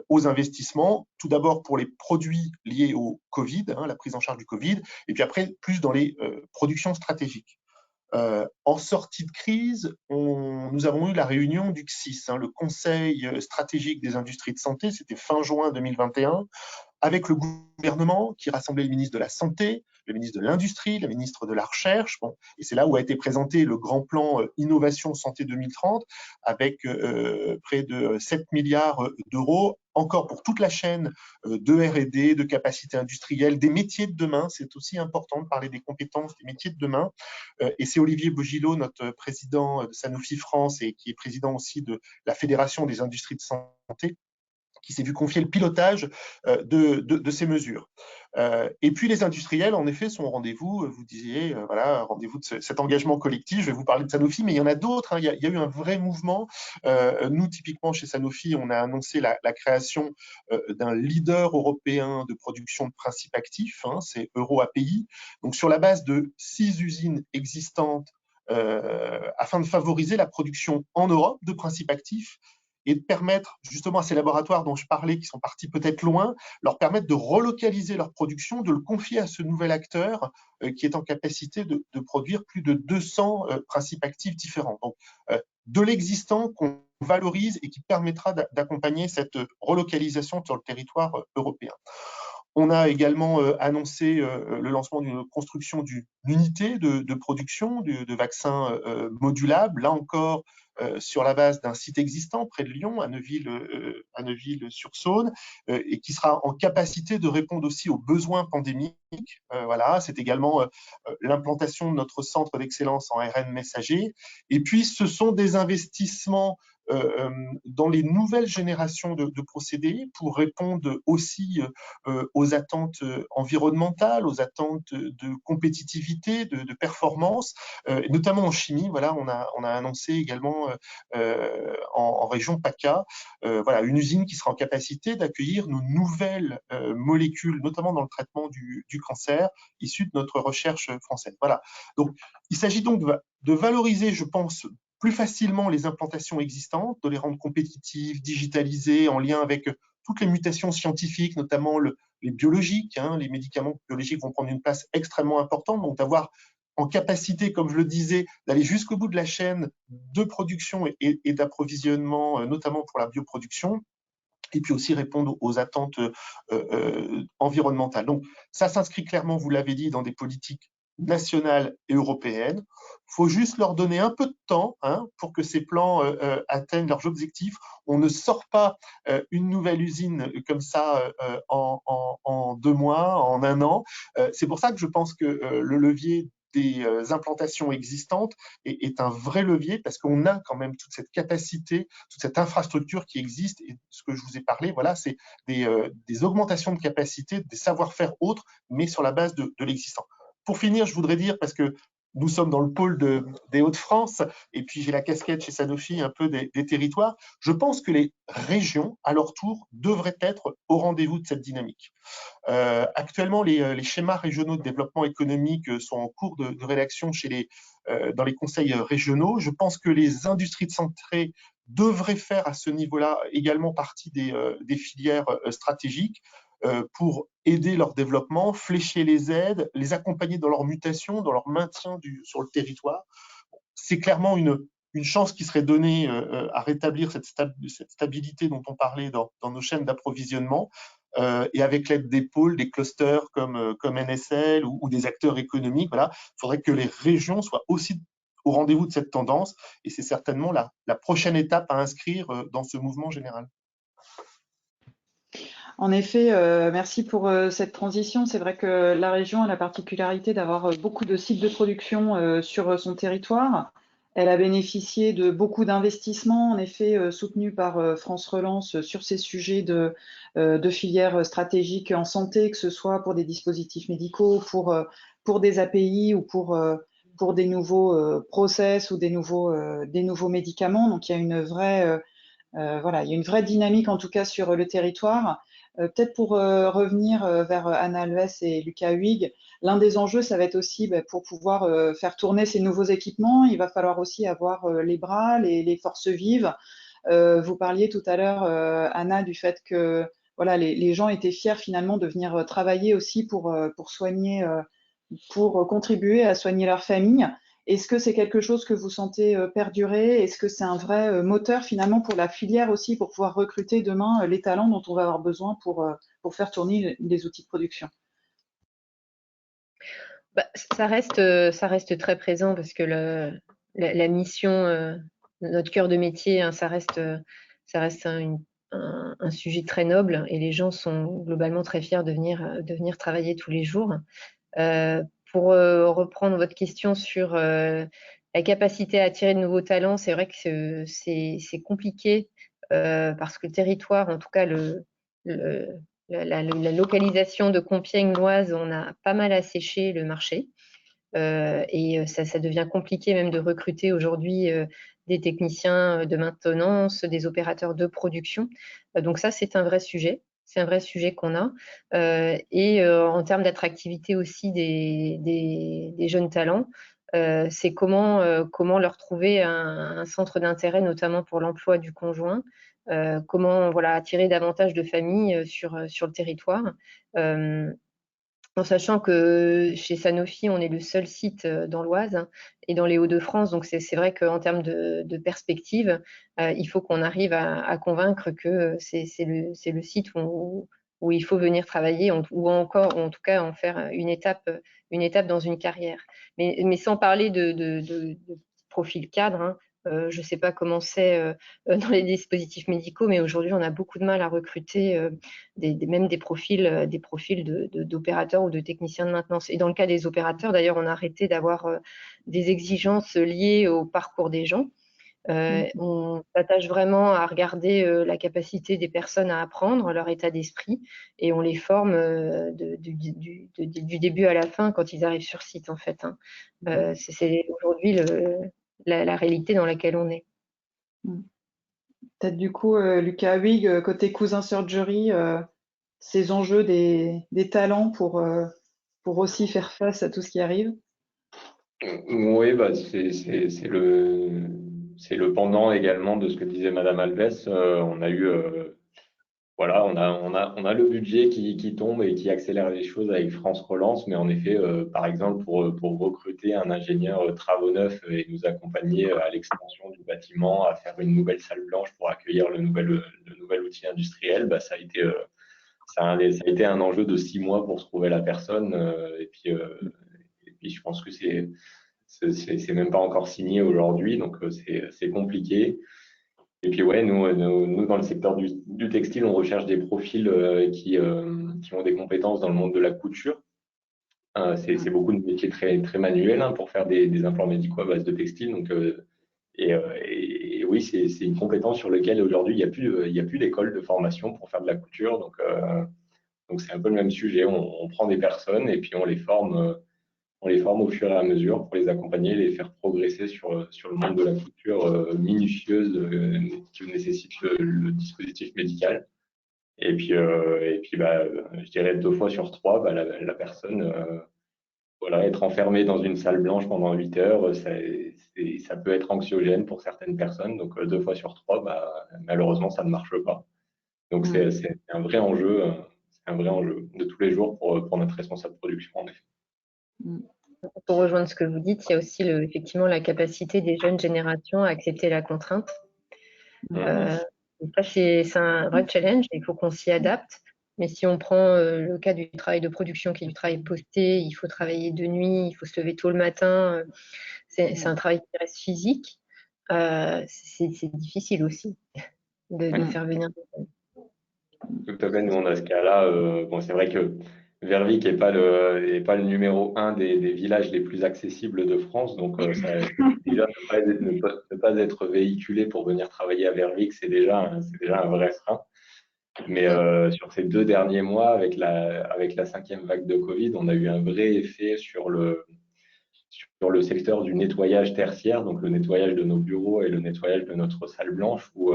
aux investissements, tout d'abord pour les produits liés au Covid, la prise en charge du Covid, et puis après, plus dans les productions stratégiques. En sortie de crise, nous avons eu la réunion du CSIS, le Conseil stratégique des industries de santé, c'était fin juin 2021, avec le gouvernement qui rassemblait le ministre de la Santé, le ministre de l'Industrie, le ministre de la Recherche. Bon, et c'est là où a été présenté le grand plan Innovation Santé 2030, avec près de 7 milliards d'euros encore pour toute la chaîne de R&D, de capacité industrielle, des métiers de demain. C'est aussi important de parler des compétences, des métiers de demain. Et c'est Olivier Bogillot, notre président de Sanofi France et qui est président aussi de la Fédération des industries de santé, qui s'est vu confier le pilotage de ces mesures. Et puis les industriels, en effet, sont au rendez-vous. Vous disiez, voilà, rendez-vous de cet engagement collectif. Je vais vous parler de Sanofi, mais il y en a d'autres. Hein. Il y a eu un vrai mouvement. Nous, typiquement, chez Sanofi, on a annoncé la création d'un leader européen de production de principes actifs. Hein, c'est EuroAPI. Donc, sur la base de 6 usines existantes, afin de favoriser la production en Europe de principes actifs et de permettre justement à ces laboratoires dont je parlais, qui sont partis peut-être loin, leur permettre de relocaliser leur production, de le confier à ce nouvel acteur qui est en capacité de produire plus de 200 principes actifs différents. Donc, de l'existant qu'on valorise et qui permettra d'accompagner cette relocalisation sur le territoire européen. On a également annoncé le lancement d'une construction d'une unité de production de vaccins modulables, là encore sur la base d'un site existant près de Lyon, à Neuville-sur-Saône, et qui sera en capacité de répondre aussi aux besoins pandémiques. Voilà, c'est également l'implantation de notre centre d'excellence en ARN messager. Et puis, ce sont des investissements dans les nouvelles générations de procédés pour répondre aussi aux attentes environnementales, aux attentes de compétitivité, de performance, notamment en chimie. Voilà, on a annoncé également en région PACA voilà, une usine qui sera en capacité d'accueillir nos nouvelles molécules, notamment dans le traitement du cancer, issues de notre recherche française. Voilà. Donc, il s'agit donc de valoriser, je pense, plus facilement les implantations existantes, de les rendre compétitives, digitalisées, en lien avec toutes les mutations scientifiques, notamment les biologiques. Hein, les médicaments biologiques vont prendre une place extrêmement importante, donc d'avoir en capacité, comme je le disais, d'aller jusqu'au bout de la chaîne de production et d'approvisionnement, notamment pour la bioproduction, et puis aussi répondre aux attentes environnementales. Donc ça s'inscrit clairement, vous l'avez dit, dans des politiques nationales et européennes. Il faut juste leur donner un peu de temps pour que ces plans atteignent leurs objectifs. On ne sort pas une nouvelle usine comme ça en 2 mois, en 1 an. C'est pour ça que je pense que le levier des implantations existantes est un vrai levier parce qu'on a quand même toute cette capacité, toute cette infrastructure qui existe. Et ce que je vous ai parlé, voilà, c'est des augmentations de capacité, des savoir-faire autres, mais sur la base de l'existant. Pour finir, je voudrais dire, parce que nous sommes dans le pôle des Hauts-de-France, et puis j'ai la casquette chez Sanofi un peu des territoires, je pense que les régions, à leur tour, devraient être au rendez-vous de cette dynamique. Actuellement, les schémas régionaux de développement économique sont en cours de rédaction dans les conseils régionaux. Je pense que les industries de santé devraient faire à ce niveau-là également partie des filières stratégiques pour aider leur développement, flécher les aides, les accompagner dans leur mutation, dans leur maintien sur le territoire. C'est clairement une chance qui serait donnée à rétablir cette stabilité dont on parlait dans nos chaînes d'approvisionnement, et avec l'aide des pôles, des clusters comme NSL ou des acteurs économiques. Voilà, il faudrait que les régions soient aussi au rendez-vous de cette tendance, et c'est certainement la prochaine étape à inscrire dans ce mouvement général. En effet, merci pour cette transition. C'est vrai que la région a la particularité d'avoir beaucoup de sites de production sur son territoire. Elle a bénéficié de beaucoup d'investissements, en effet, soutenus par France Relance sur ces sujets de filières stratégiques en santé, que ce soit pour des dispositifs médicaux, pour des API ou pour des nouveaux process ou des nouveaux médicaments. Donc, il y a une vraie voilà, il y a une vraie dynamique en tout cas sur le territoire. Peut-être pour revenir vers Anna Alves et Lucas Huyghe, l'un des enjeux, ça va être aussi pour pouvoir faire tourner ces nouveaux équipements, il va falloir aussi avoir les bras, les forces vives. Vous parliez tout à l'heure, Anna, du fait que voilà, les gens étaient fiers finalement de venir travailler aussi pour soigner, pour contribuer à soigner leur famille. Est-ce que c'est quelque chose que vous sentez perdurer? Est-ce que c'est un vrai moteur finalement pour la filière aussi, pour pouvoir recruter demain les talents dont on va avoir besoin pour faire tourner les outils de production? Bah, ça reste très présent parce que la mission, notre cœur de métier, hein, ça reste un sujet très noble et les gens sont globalement très fiers de venir travailler tous les jours. Pour reprendre votre question sur la capacité à attirer de nouveaux talents, c'est vrai que c'est compliqué parce que le territoire, en tout cas la localisation de Compiègne-Loise, on a pas mal asséché le marché. Et ça devient compliqué même de recruter aujourd'hui des techniciens de maintenance, des opérateurs de production. Donc ça, c'est un vrai sujet. C'est un vrai sujet qu'on a. Et en termes d'attractivité aussi des jeunes talents, c'est comment leur trouver un centre d'intérêt, notamment pour l'emploi du conjoint. Comment attirer davantage de familles sur le territoire. En sachant que chez Sanofi, on est le seul site dans l'Oise et dans les Hauts-de-France. Donc, c'est vrai qu'en termes de perspective, il faut qu'on arrive à convaincre que c'est le site où il faut venir travailler ou en tout cas en faire une étape dans une carrière. Mais sans parler de profil cadre, hein. Je ne sais pas comment c'est dans les dispositifs médicaux, mais aujourd'hui, on a beaucoup de mal à recruter même des profils d'opérateurs ou de techniciens de maintenance. Et dans le cas des opérateurs, d'ailleurs, on a arrêté d'avoir des exigences liées au parcours des gens. On s'attache vraiment à regarder la capacité des personnes à apprendre, leur état d'esprit, et on les forme du début à la fin quand ils arrivent sur site, en fait. Hein. C'est aujourd'hui la réalité dans laquelle on est. Peut-être du coup, Lucas Huyghe, côté Cousin Surgery, ces enjeux des talents pour aussi faire face à tout ce qui arrive. Oui, bah, c'est le pendant également de ce que disait Madame Alves. On a eu voilà, on a le budget qui tombe et qui accélère les choses avec France Relance, mais en effet, par exemple, pour recruter un ingénieur travaux neufs et nous accompagner à l'extension du bâtiment, à faire une nouvelle salle blanche pour accueillir le nouvel outil industriel, bah, ça a été un enjeu de 6 mois pour trouver la personne. Et puis, je pense que c'est même pas encore signé aujourd'hui, donc c'est compliqué. Et puis ouais, nous dans le secteur du textile, on recherche des profils qui ont des compétences dans le monde de la couture. C'est beaucoup de métiers très, très manuels hein, pour faire des implants médicaux à base de textile. Donc, et oui, c'est une compétence sur laquelle aujourd'hui, il y a plus d'école de formation pour faire de la couture. Donc c'est un peu le même sujet. On prend des personnes et puis on les forme au fur et à mesure pour les accompagner, les faire progresser sur le monde de la couture minutieuse qui nécessite le dispositif médical. Et puis bah, je dirais 2 fois sur 3, bah, la personne, voilà, être enfermée dans une salle blanche pendant 8 heures, ça peut être anxiogène pour certaines personnes. Donc 2 fois sur 3, bah, malheureusement, ça ne marche pas. Donc c'est un vrai enjeu. C'est un vrai enjeu de tous les jours pour notre responsable de production, en effet. Pour rejoindre ce que vous dites, il y a aussi effectivement la capacité des jeunes générations à accepter la contrainte. Ça, c'est un vrai challenge, il faut qu'on s'y adapte. Mais si on prend le cas du travail de production, qui est du travail posté, il faut travailler de nuit, il faut se lever tôt le matin, c'est un travail qui reste physique. C'est difficile aussi de faire venir des jeunes. Tout à fait, nous on a ce cas-là. Bon, c'est vrai que Verviers n'est pas le numéro 1 des villages les plus accessibles de France, donc ça, déjà ne pas être véhiculé pour venir travailler à Verviers, c'est déjà un vrai frein. Mais sur ces 2 derniers mois, avec la 5e vague de Covid, on a eu un vrai effet sur le secteur du nettoyage tertiaire, donc le nettoyage de nos bureaux et le nettoyage de notre salle blanche, où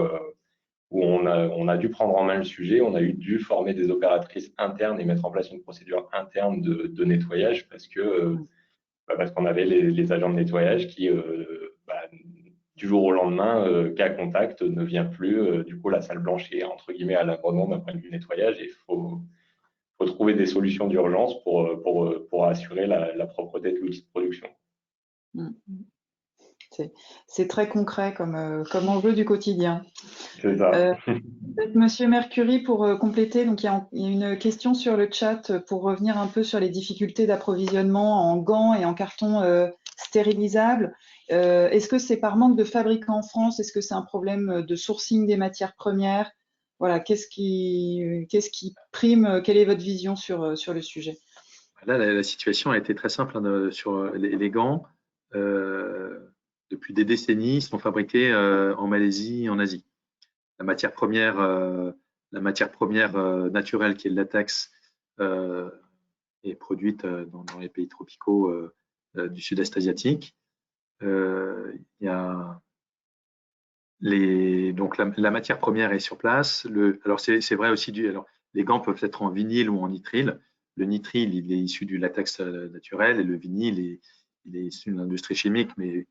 on a dû prendre en main le sujet, on a dû former des opératrices internes et mettre en place une procédure interne de nettoyage parce qu'on avait les agents de nettoyage qui, du jour au lendemain, cas contact ne vient plus. Du coup, la salle blanche est entre guillemets à l'abandon d'un point de vue nettoyage et il faut trouver des solutions d'urgence pour assurer la propreté de l'outil de production. C'est très concret comme enjeu du quotidien. C'est ça. Monsieur Mercury, pour compléter, donc il y a une question sur le chat pour revenir un peu sur les difficultés d'approvisionnement en gants et en carton stérilisable. Est-ce que c'est par manque de fabricants en France? Est-ce que c'est un problème de sourcing des matières premières? voilà, qu'est-ce qui prime? Quelle est votre vision sur le sujet? Là, la situation a été très simple hein, sur les gants. Depuis des décennies, sont fabriqués en Malaisie, en Asie. La matière première naturelle qui est le latex est produite dans les pays tropicaux du sud-est asiatique. Il y a donc la matière première est sur place. Alors c'est vrai aussi alors les gants peuvent être en vinyle ou en nitrile. Le nitrile, il est issu du latex naturel et le vinyle, il est issu de l'industrie chimique, mais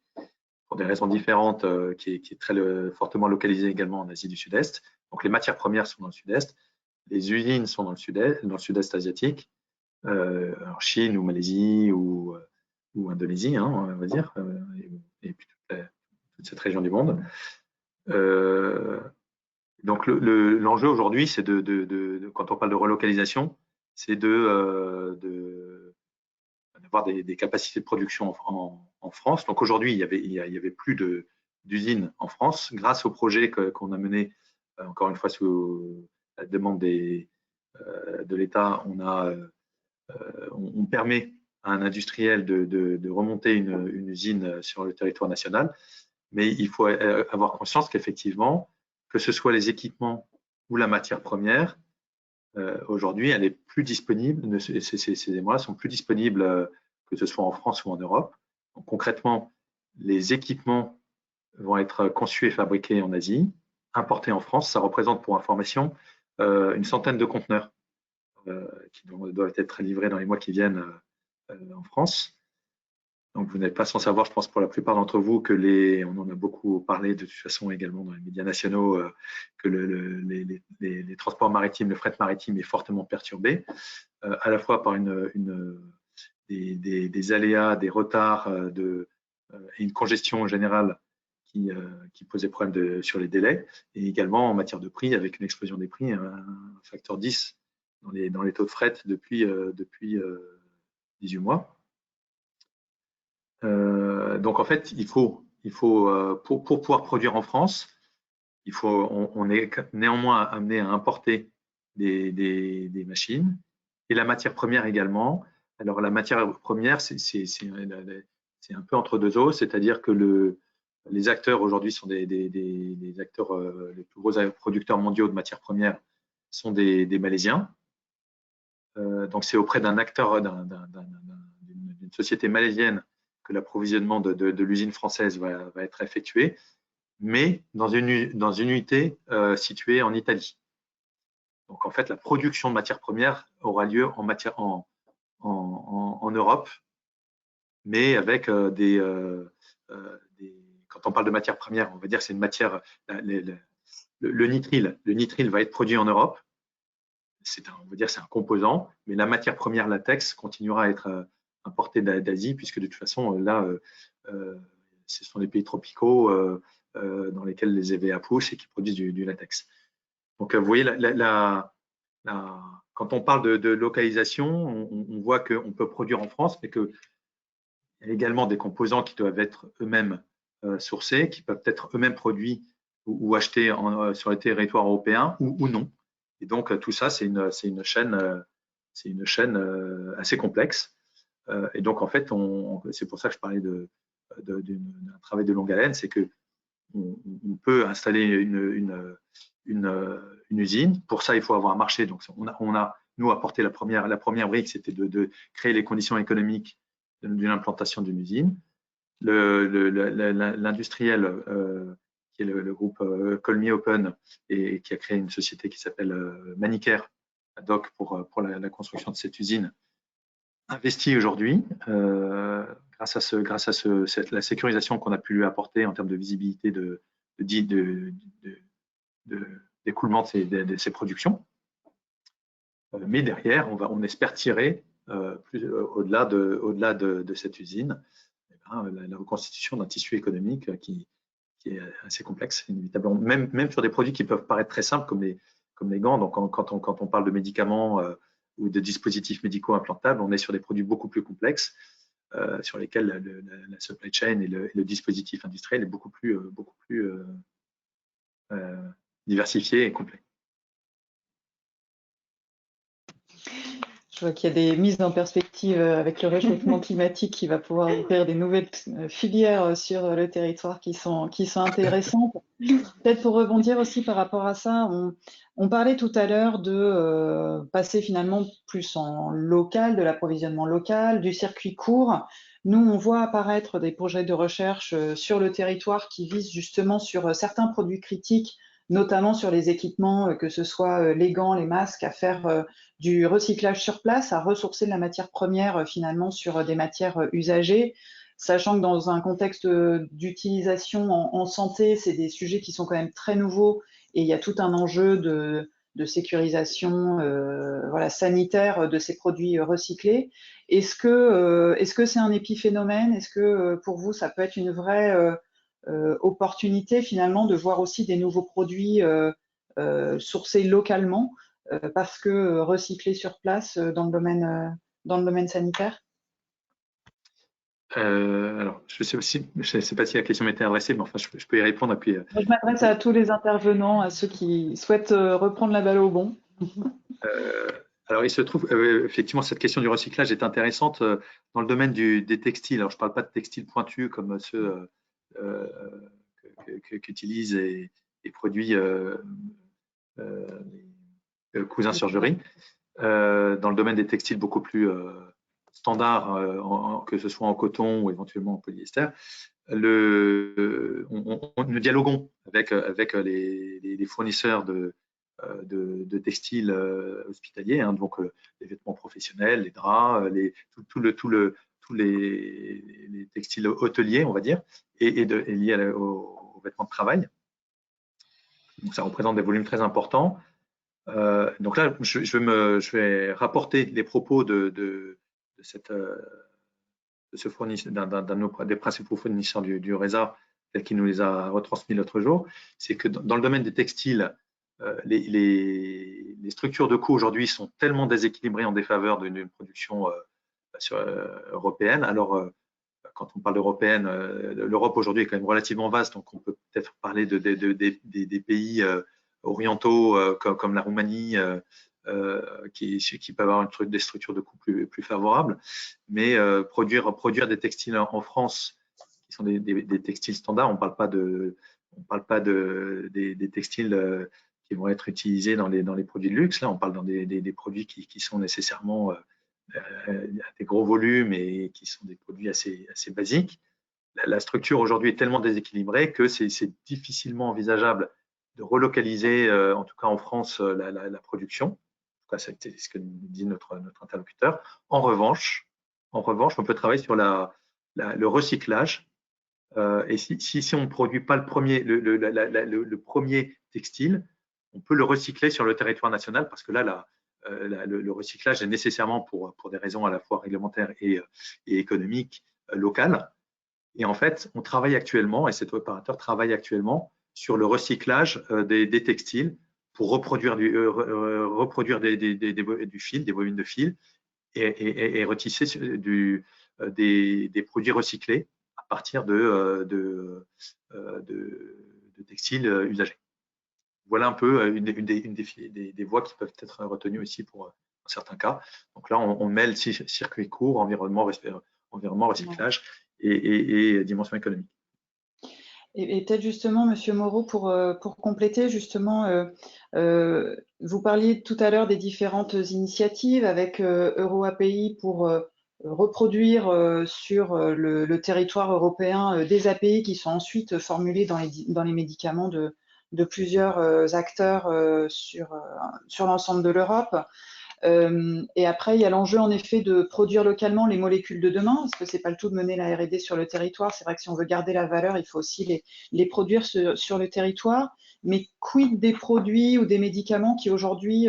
pour des raisons différentes, qui est très fortement localisé également en Asie du Sud-Est. Donc les matières premières sont dans le Sud-Est, les usines sont dans le Sud-Est asiatique, en Chine ou Malaisie ou Indonésie, hein, on va dire, et puis toute cette région du monde. Donc l'enjeu aujourd'hui, c'est quand on parle de relocalisation, c'est d'avoir des capacités de production en France. Donc aujourd'hui, il y avait plus d'usines en France grâce au projet qu'on a mené, encore une fois sous la demande de l'État. On permet à un industriel de remonter une usine sur le territoire national, mais il faut avoir conscience qu'effectivement, que ce soit les équipements ou la matière première, aujourd'hui, elle est plus disponible. Ces éléments-là sont plus disponibles que ce soit en France ou en Europe. Donc, concrètement, les équipements vont être conçus et fabriqués en Asie, importés en France. Ça représente, pour information, une centaine de conteneurs qui doivent être livrés dans les mois qui viennent en France. Donc, vous n'êtes pas sans savoir, je pense, pour la plupart d'entre vous, on en a beaucoup parlé de toute façon également dans les médias nationaux, que les transports maritimes, le fret maritime est fortement perturbé, à la fois par des aléas, des retards et une congestion générale qui pose des problèmes sur les délais, et également en matière de prix, avec une explosion des prix, un facteur 10 dans les taux de fret depuis 18 mois. Donc en fait, il faut pour pouvoir produire en France, on est néanmoins amené à importer des machines et la matière première également. Alors la matière première, c'est un peu entre deux eaux, c'est-à-dire que les acteurs aujourd'hui sont des acteurs, les plus gros producteurs mondiaux de matières premières sont des Malaisiens. Donc c'est auprès d'un acteur, d'une société malaisienne que l'approvisionnement de l'usine française va être effectué, mais dans une unité située en Italie. Donc en fait, la production de matières premières aura lieu en Europe, mais avec quand on parle de matières premières, on va dire que c'est une matière, le nitrile. Le nitrile va être produit en Europe. On va dire c'est un composant, mais la matière première latex continuera à être importée d'Asie, puisque de toute façon, là, ce sont les pays tropicaux dans lesquels les EVA poussent et qui produisent du latex. Donc, vous voyez, quand on parle de localisation, on voit qu'on peut produire en France, mais qu'il y a également des composants qui doivent être eux-mêmes sourcés, qui peuvent être eux-mêmes produits ou achetés sur les territoires européens ou non. Et donc, tout ça, c'est une chaîne assez complexe. Et donc, en fait, c'est pour ça que je parlais d'un travail de longue haleine, c'est que on peut installer une usine. Pour ça, il faut avoir un marché. Donc, on a nous apporté la première brique, c'était de créer les conditions économiques d'une implantation d'une usine. L'industriel qui est le groupe Call Me Open et qui a créé une société qui s'appelle Manicare Doc pour la construction de cette usine, investit aujourd'hui grâce à la sécurisation qu'on a pu lui apporter en termes de visibilité d'écoulement de ses productions. Mais derrière, on espère tirer au-delà de cette usine la reconstitution d'un tissu économique qui est assez complexe, inévitablement. Même sur des produits qui peuvent paraître très simples comme les gants. Donc, quand on parle de médicaments ou de dispositifs médicaux implantables, on est sur des produits beaucoup plus complexes sur lesquels la supply chain et le dispositif industriel est beaucoup plus diversifié et complet. Je vois qu'il y a des mises en perspective avec le réchauffement climatique qui va pouvoir ouvrir des nouvelles filières sur le territoire qui sont intéressantes. Peut-être pour rebondir aussi par rapport à ça, on parlait tout à l'heure de passer finalement plus en local, de l'approvisionnement local, du circuit court. Nous, on voit apparaître des projets de recherche sur le territoire qui visent justement sur certains produits critiques, notamment sur les équipements, que ce soit les gants, les masques, à faire du recyclage sur place, à ressourcer de la matière première finalement sur des matières usagées, sachant que dans un contexte d'utilisation en santé, c'est des sujets qui sont quand même très nouveaux et il y a tout un enjeu de sécurisation voilà, sanitaire de ces produits recyclés. Est-ce que c'est un épiphénomène? Est-ce que pour vous, ça peut être une vraie opportunité finalement de voir aussi des nouveaux produits sourcés localement parce que recyclés sur place dans le domaine sanitaire? Alors, je ne sais pas si la question m'était adressée, mais enfin, je peux y répondre. Et puis, Je m'adresse à tous les intervenants, à ceux qui souhaitent reprendre la balle au bon. Alors, il se trouve, effectivement, cette question du recyclage est intéressante dans le domaine des textiles. Alors, je ne parle pas de textiles pointus comme ceux qu'utilisent les produits Cousin Surgerie. Dans le domaine des textiles beaucoup plus standards, que ce soit en coton ou éventuellement en polyester, nous dialoguons avec les fournisseurs de textiles hospitaliers, hein, donc les vêtements professionnels, les draps, tous les textiles hôteliers, on va dire, et liés aux vêtements de travail. Donc ça représente des volumes très importants. Donc là, je vais rapporter les propos de ce fournisseur, d'un des principaux fournisseurs du RESA, tel qu'il nous les a retransmis l'autre jour. C'est que dans le domaine des textiles, les structures de coûts aujourd'hui sont tellement déséquilibrées en défaveur d'une production européenne. Alors, quand on parle d'européenne, l'Europe aujourd'hui est quand même relativement vaste, donc on peut peut-être parler des pays orientaux comme la Roumanie, qui peuvent avoir des structures de coûts plus favorables. Mais produire des textiles en France, qui sont des textiles standards, on ne parle pas des textiles qui vont être utilisés dans les produits de luxe. Là, on parle dans des produits qui sont nécessairement des gros volumes et qui sont des produits assez basiques. La structure aujourd'hui est tellement déséquilibrée que c'est difficilement envisageable de relocaliser, en tout cas en France, la production. En tout cas, c'est ce que dit notre interlocuteur. En revanche, on peut travailler sur le recyclage. Et si on ne produit pas le premier textile, on peut le recycler sur le territoire national parce que là, le recyclage est nécessairement pour des raisons à la fois réglementaires et économiques locales. Et en fait, on travaille actuellement, et cet opérateur travaille actuellement sur le recyclage des textiles pour reproduire du fil, des bobines de fil, et retisser des produits recyclés à partir de textiles usagés. Voilà un peu une des voies qui peuvent être retenues aussi pour certains cas. Donc là, on mêle circuit court, environnement, recyclage et dimension économique. Et peut-être justement, Monsieur Moreau, pour compléter, justement, vous parliez tout à l'heure des différentes initiatives avec EuroAPI pour reproduire sur le territoire européen des API qui sont ensuite formulés dans les médicaments de plusieurs acteurs sur l'ensemble de l'Europe. Et après, il y a l'enjeu en effet de produire localement les molécules de demain, parce que c'est pas le tout de mener la R&D sur le territoire. C'est vrai que si on veut garder la valeur, il faut aussi les produire sur le territoire. Mais quid des produits ou des médicaments qui aujourd'hui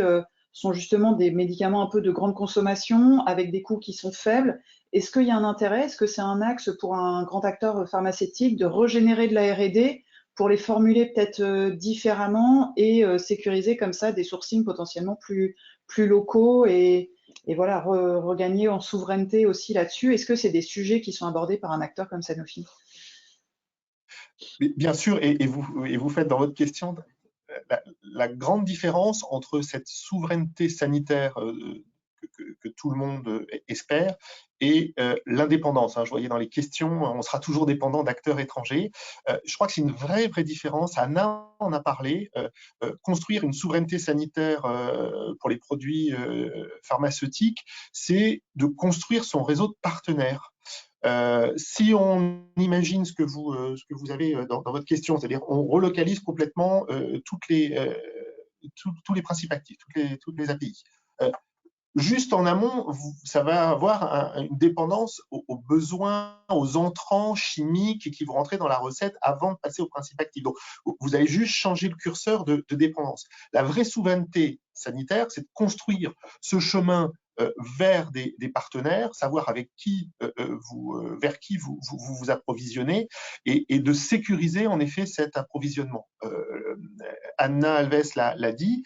sont justement des médicaments un peu de grande consommation avec des coûts qui sont faibles? Est-ce qu'il y a un intérêt? Est-ce que c'est un axe pour un grand acteur pharmaceutique de régénérer de la R&D pour les formuler peut-être différemment et sécuriser comme ça des sourcings potentiellement plus locaux et voilà, regagner en souveraineté aussi là-dessus? Est-ce que c'est des sujets qui sont abordés par un acteur comme Sanofi? Bien sûr, et vous faites dans votre question la grande différence entre cette souveraineté sanitaire que tout le monde espère, et l'indépendance. Je voyais dans les questions, on sera toujours dépendant d'acteurs étrangers. Je crois que c'est une vraie différence. Anna en a parlé. Construire une souveraineté sanitaire pour les produits pharmaceutiques, c'est de construire son réseau de partenaires. Si on imagine ce que vous avez dans votre question, c'est-à-dire on relocalise complètement tous les principes actifs, toutes les API. Juste en amont, ça va avoir une dépendance aux besoins, aux entrants chimiques qui vont rentrer dans la recette avant de passer au principe actif. Donc, vous allez juste changer le curseur de dépendance. La vraie souveraineté sanitaire, c'est de construire ce chemin vers des partenaires, savoir avec qui vers qui vous approvisionnez, et de sécuriser en effet cet approvisionnement. Anna Alves l'a dit,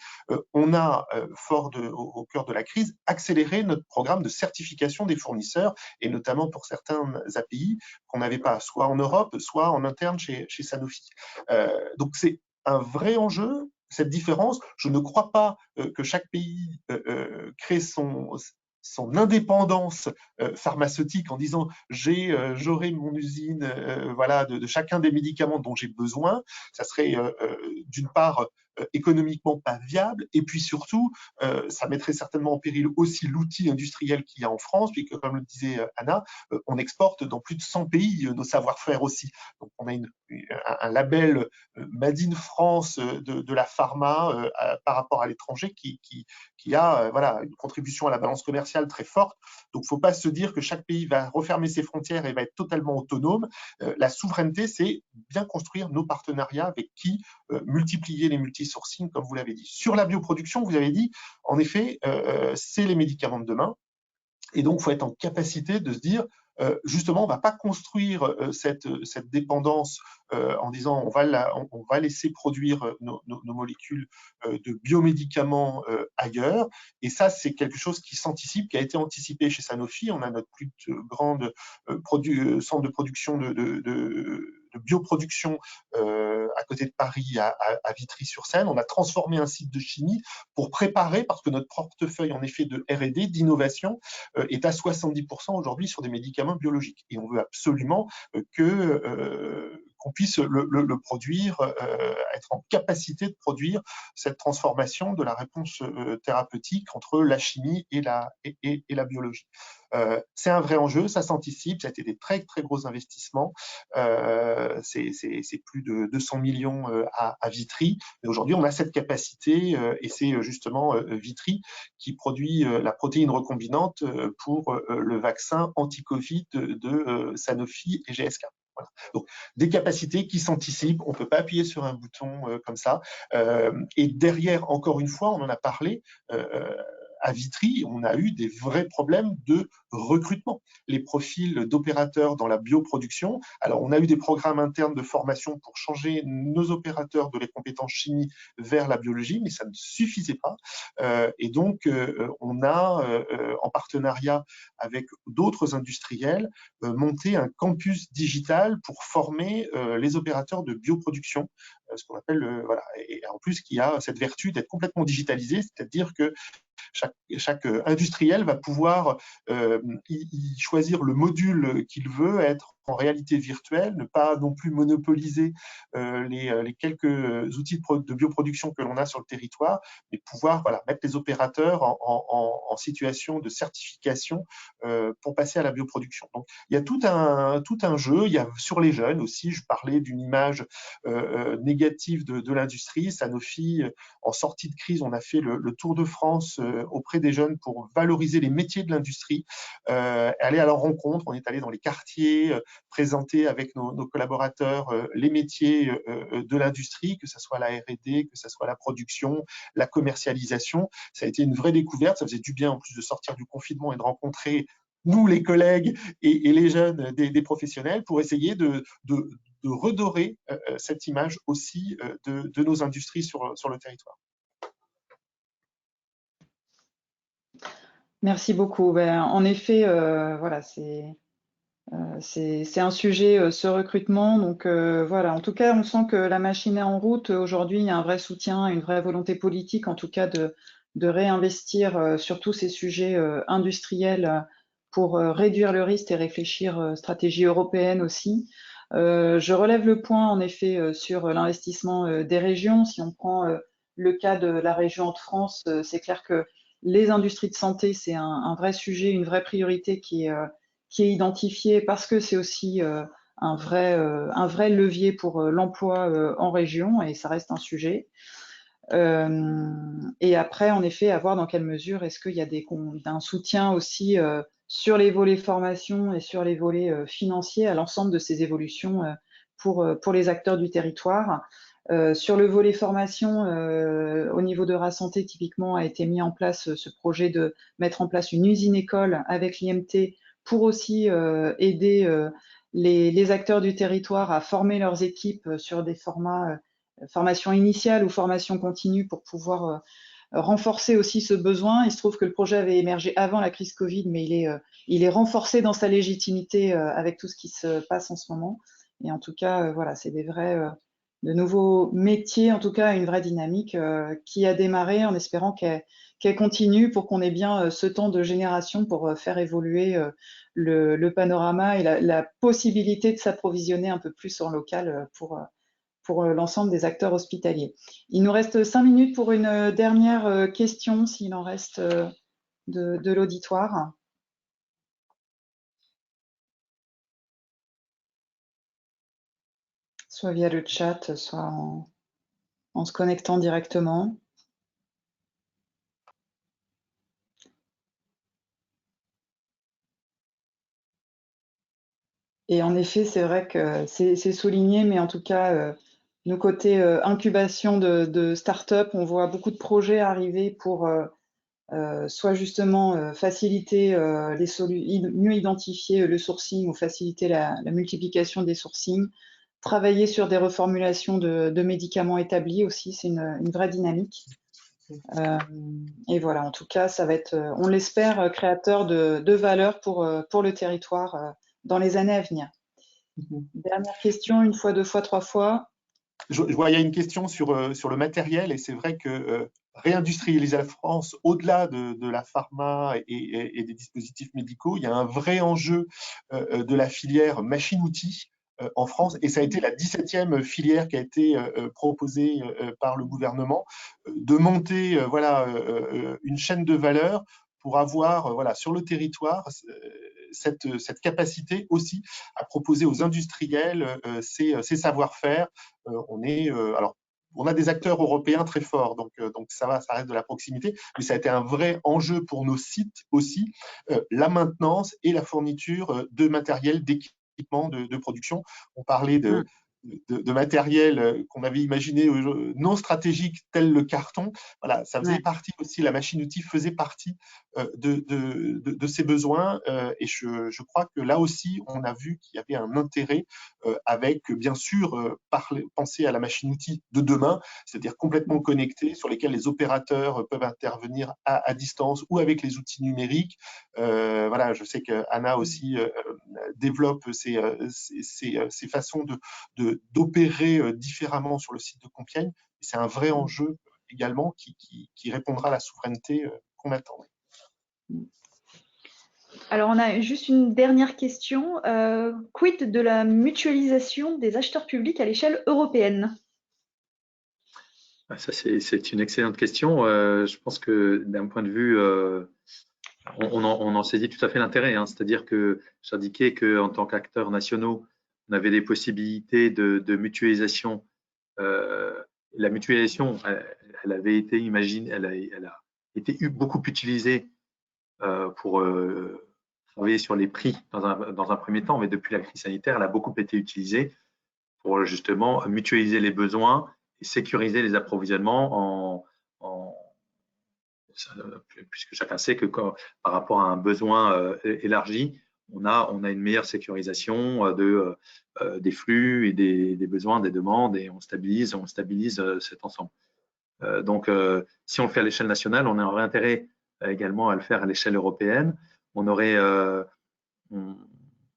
on a, au cœur de la crise, accéléré notre programme de certification des fournisseurs, et notamment pour certains API qu'on n'avait pas, soit en Europe, soit en interne chez Sanofi. Donc c'est un vrai enjeu, cette différence. Je ne crois pas que chaque pays crée son indépendance pharmaceutique en disant j'aurai mon usine voilà, de chacun des médicaments dont j'ai besoin. Ça serait d'une part économiquement pas viable, et puis surtout ça mettrait certainement en péril aussi l'outil industriel qu'il y a en France, puisque comme le disait Anna, on exporte dans plus de 100 pays nos savoir-faire aussi. Donc on a un label Made in France de la pharma par rapport à l'étranger qui a voilà, une contribution à la balance commerciale très forte. Donc, il ne faut pas se dire que chaque pays va refermer ses frontières et va être totalement autonome. La souveraineté, c'est bien construire nos partenariats avec qui multiplier les multisourcing, comme vous l'avez dit. Sur la bioproduction, vous avez dit, en effet, c'est les médicaments de demain. Et donc, il faut être en capacité de se dire, justement, on ne va pas construire cette dépendance en disant on va laisser produire nos molécules de biomédicaments ailleurs. Et ça, c'est quelque chose qui s'anticipe, qui a été anticipé chez Sanofi. On a notre plus grande centre de production de bioproduction à côté de Paris, à Vitry-sur-Seine. On a transformé un site de chimie pour préparer, parce que notre portefeuille en effet de R&D, d'innovation, est à 70% aujourd'hui sur des médicaments biologiques. Et on veut absolument qu'on puisse le produire, être en capacité de produire cette transformation de la réponse thérapeutique entre la chimie et la biologie. C'est un vrai enjeu, ça s'anticipe, ça a été des très très gros investissements, c'est plus de 200 millions à Vitry, mais aujourd'hui on a cette capacité et c'est justement Vitry qui produit la protéine recombinante pour le vaccin anti-Covid de Sanofi et GSK. Voilà. Donc, des capacités qui s'anticipent, on ne peut pas appuyer sur un bouton comme ça. Et derrière, encore une fois, on en a parlé, à Vitry, on a eu des vrais problèmes de recrutement. Les profils d'opérateurs dans la bioproduction, alors on a eu des programmes internes de formation pour changer nos opérateurs de les compétences chimie vers la biologie, mais ça ne suffisait pas. Et donc, on a, en partenariat avec d'autres industriels, monté un campus digital pour former les opérateurs de bioproduction, ce qu'on appelle, voilà, et en plus qui a cette vertu d'être complètement digitalisé, c'est-à-dire que chaque industriel va pouvoir y choisir le module qu'il veut, être en réalité virtuelle, ne pas non plus monopoliser les quelques outils de bioproduction que l'on a sur le territoire, mais pouvoir voilà, mettre les opérateurs en situation de certification pour passer à la bioproduction. Donc, il y a tout un jeu. Il y a sur les jeunes aussi, je parlais d'une image négative de l'industrie. Sanofi, en sortie de crise, on a fait le tour de France auprès des jeunes pour valoriser les métiers de l'industrie, aller à leur rencontre. On est allé dans les quartiers, présenter avec nos collaborateurs les métiers de l'industrie, que ce soit la R&D, que ce soit la production, la commercialisation. Ça a été une vraie découverte. Ça faisait du bien en plus de sortir du confinement et de rencontrer nous, les collègues et les jeunes des professionnels, pour essayer de redorer cette image aussi de nos industries sur le territoire. Merci beaucoup. En effet, voilà, c'est c'est un sujet, ce recrutement. Donc voilà, en tout cas, on sent que la machine est en route. Aujourd'hui, il y a un vrai soutien, une vraie volonté politique, en tout cas, de réinvestir sur tous ces sujets industriels pour réduire le risque et réfléchir stratégie européenne aussi. Je relève le point, en effet, sur l'investissement des régions. Si on prend le cas de la région Hauts-de-France, c'est clair que les industries de santé, c'est un vrai sujet, une vraie priorité qui est identifié parce que c'est aussi un vrai levier pour l'emploi en région, et ça reste un sujet. Et après, en effet, à voir dans quelle mesure est-ce qu'il y a un soutien aussi sur les volets formation et sur les volets financiers à l'ensemble de ces évolutions pour les acteurs du territoire. Sur le volet formation, au niveau de Rasanté, typiquement, a été mis en place ce projet de mettre en place une usine-école avec l'IMT pour aussi aider les acteurs du territoire à former leurs équipes sur des formats formation initiale ou formation continue pour pouvoir renforcer aussi ce besoin. Il se trouve que le projet avait émergé avant la crise Covid, mais il est renforcé dans sa légitimité avec tout ce qui se passe en ce moment. Et en tout cas, voilà, c'est de nouveaux métiers, en tout cas une vraie dynamique qui a démarré en espérant qu'elle continue pour qu'on ait bien ce temps de génération pour faire évoluer le panorama et la possibilité de s'approvisionner un peu plus en local pour l'ensemble des acteurs hospitaliers. Il nous reste 5 minutes pour une dernière question, s'il en reste de l'auditoire. Soit via le chat, soit en se connectant directement. Et en effet, c'est vrai que c'est souligné, mais en tout cas, nous, côté incubation de start-up, on voit beaucoup de projets arriver pour soit justement faciliter mieux identifier le sourcing ou faciliter la multiplication des sourcings, travailler sur des reformulations de médicaments établis aussi, c'est une vraie dynamique. Et voilà, en tout cas, ça va être, on l'espère, créateur de valeur pour le territoire dans les années à venir. Dernière question, une fois, deux fois, trois fois. Je vois, il y a une question sur le matériel, et c'est vrai que réindustrialiser la France, au-delà de la pharma et des dispositifs médicaux, il y a un vrai enjeu de la filière machine-outil en France, et ça a été la 17e filière qui a été proposée par le gouvernement, de monter une chaîne de valeur pour avoir sur le territoire cette capacité aussi à proposer aux industriels ces savoir-faire. On a des acteurs européens très forts, donc ça reste de la proximité, mais ça a été un vrai enjeu pour nos sites aussi, la maintenance et la fourniture de matériel, d'équipement, de production. On parlait de matériel qu'on avait imaginé non stratégique, tel le carton. Voilà, ça faisait partie aussi, la machine-outil faisait partie de ces besoins, et je crois que là aussi, on a vu qu'il y avait un intérêt avec, bien sûr, penser à la machine-outil de demain, c'est-à-dire complètement connectée, sur lesquels les opérateurs peuvent intervenir à distance ou avec les outils numériques. Voilà, je sais qu'Anna aussi développe ces façons d'opérer différemment sur le site de Compiègne. C'est un vrai enjeu également qui répondra à la souveraineté qu'on attend. Alors, on a juste une dernière question. Quid de la mutualisation des acheteurs publics à l'échelle européenne? Ça, c'est une excellente question. Je pense que d'un point de vue, on en saisit tout à fait l'intérêt. C'est-à-dire que j'indiquais qu'en tant qu'acteurs nationaux, on avait des possibilités de mutualisation. La mutualisation, elle avait été imaginée, elle a été beaucoup utilisée pour travailler sur les prix dans un premier temps, mais depuis la crise sanitaire, elle a beaucoup été utilisée pour justement mutualiser les besoins et sécuriser les approvisionnements puisque chacun sait que par rapport à un besoin élargi, on a une meilleure sécurisation des flux et des besoins, des demandes, et on stabilise cet ensemble. Donc, si on le fait à l'échelle nationale, on aurait intérêt également à le faire à l'échelle européenne. On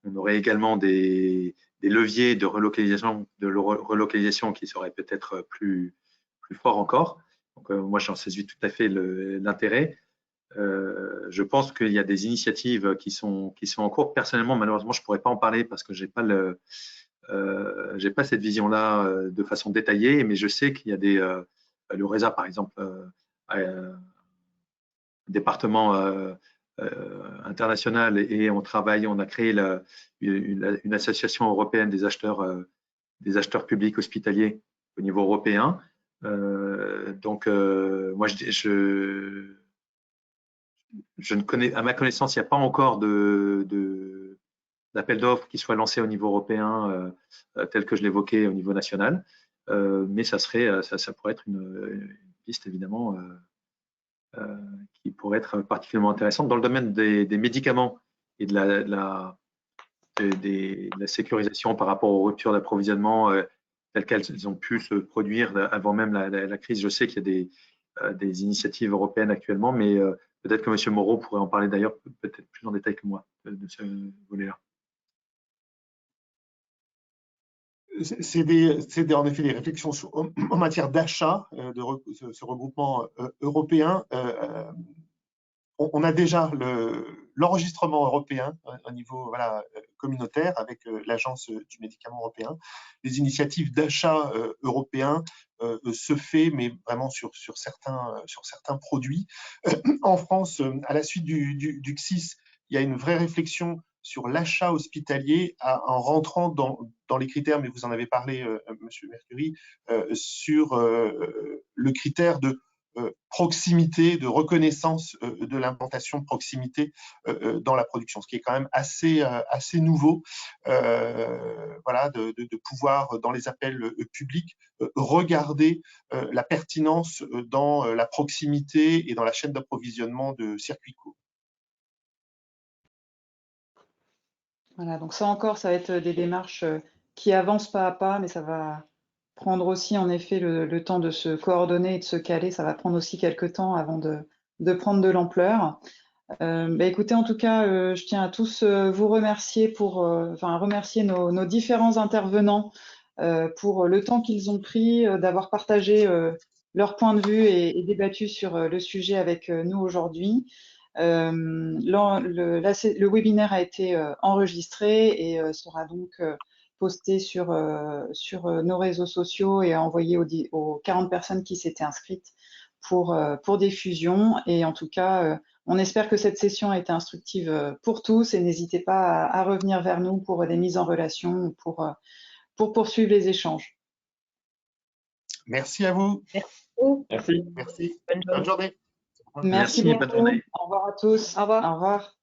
on aurait également des leviers de relocalisation qui seraient peut-être plus forts encore. Donc, moi, j'en saisis tout à fait l'intérêt. Je pense qu'il y a des initiatives qui sont en cours. Personnellement, malheureusement, je ne pourrais pas en parler parce que j'ai pas cette vision-là de façon détaillée, mais je sais qu'il y a le RESA, par exemple, un département international, et on a créé une association européenne des acheteurs publics hospitaliers au niveau européen. Donc, moi, je ne connais, à ma connaissance, il n'y a pas encore d'appel d'offres qui soit lancé au niveau européen tel que je l'évoquais au niveau national, mais ça pourrait être une piste évidemment qui pourrait être particulièrement intéressante dans le domaine des médicaments et de la sécurisation par rapport aux ruptures d'approvisionnement telles qu'elles ont pu se produire avant même la crise. Je sais qu'il y a des initiatives européennes actuellement, mais peut-être que M. Moreau pourrait en parler d'ailleurs peut-être plus en détail que moi de ce volet-là. C'est en effet des réflexions en matière d'achat de ce regroupement européen. On a déjà l'enregistrement européen au niveau communautaire avec l'Agence du médicament européen. Les initiatives d'achat européens se fait, mais vraiment sur certains produits. En France, à la suite du CSIS, il y a une vraie réflexion sur l'achat hospitalier en rentrant dans les critères, mais vous en avez parlé, Monsieur Mercury, sur le critère de proximité, de reconnaissance de l'implantation de proximité dans la production, ce qui est quand même assez nouveau, de pouvoir, dans les appels publics, regarder la pertinence dans la proximité et dans la chaîne d'approvisionnement de circuits courts. Voilà, donc ça encore, ça va être des démarches qui avancent pas à pas, mais ça va prendre aussi en effet le temps de se coordonner et de se caler. Ça va prendre aussi quelques temps avant de prendre de l'ampleur. Écoutez, en tout cas, je tiens à tous vous remercier remercier nos différents intervenants pour le temps qu'ils ont pris d'avoir partagé leur point de vue et débattu sur le sujet avec nous aujourd'hui. Le webinaire a été enregistré et sera donc posté sur nos réseaux sociaux et envoyé aux 40 personnes qui s'étaient inscrites pour diffusion. Et en tout cas, on espère que cette session a été instructive pour tous et n'hésitez pas à revenir vers nous pour des mises en relation, pour poursuivre les échanges. Merci à vous. Merci. Merci. Bonne journée. Merci beaucoup. Au revoir à tous. Au revoir. Au revoir.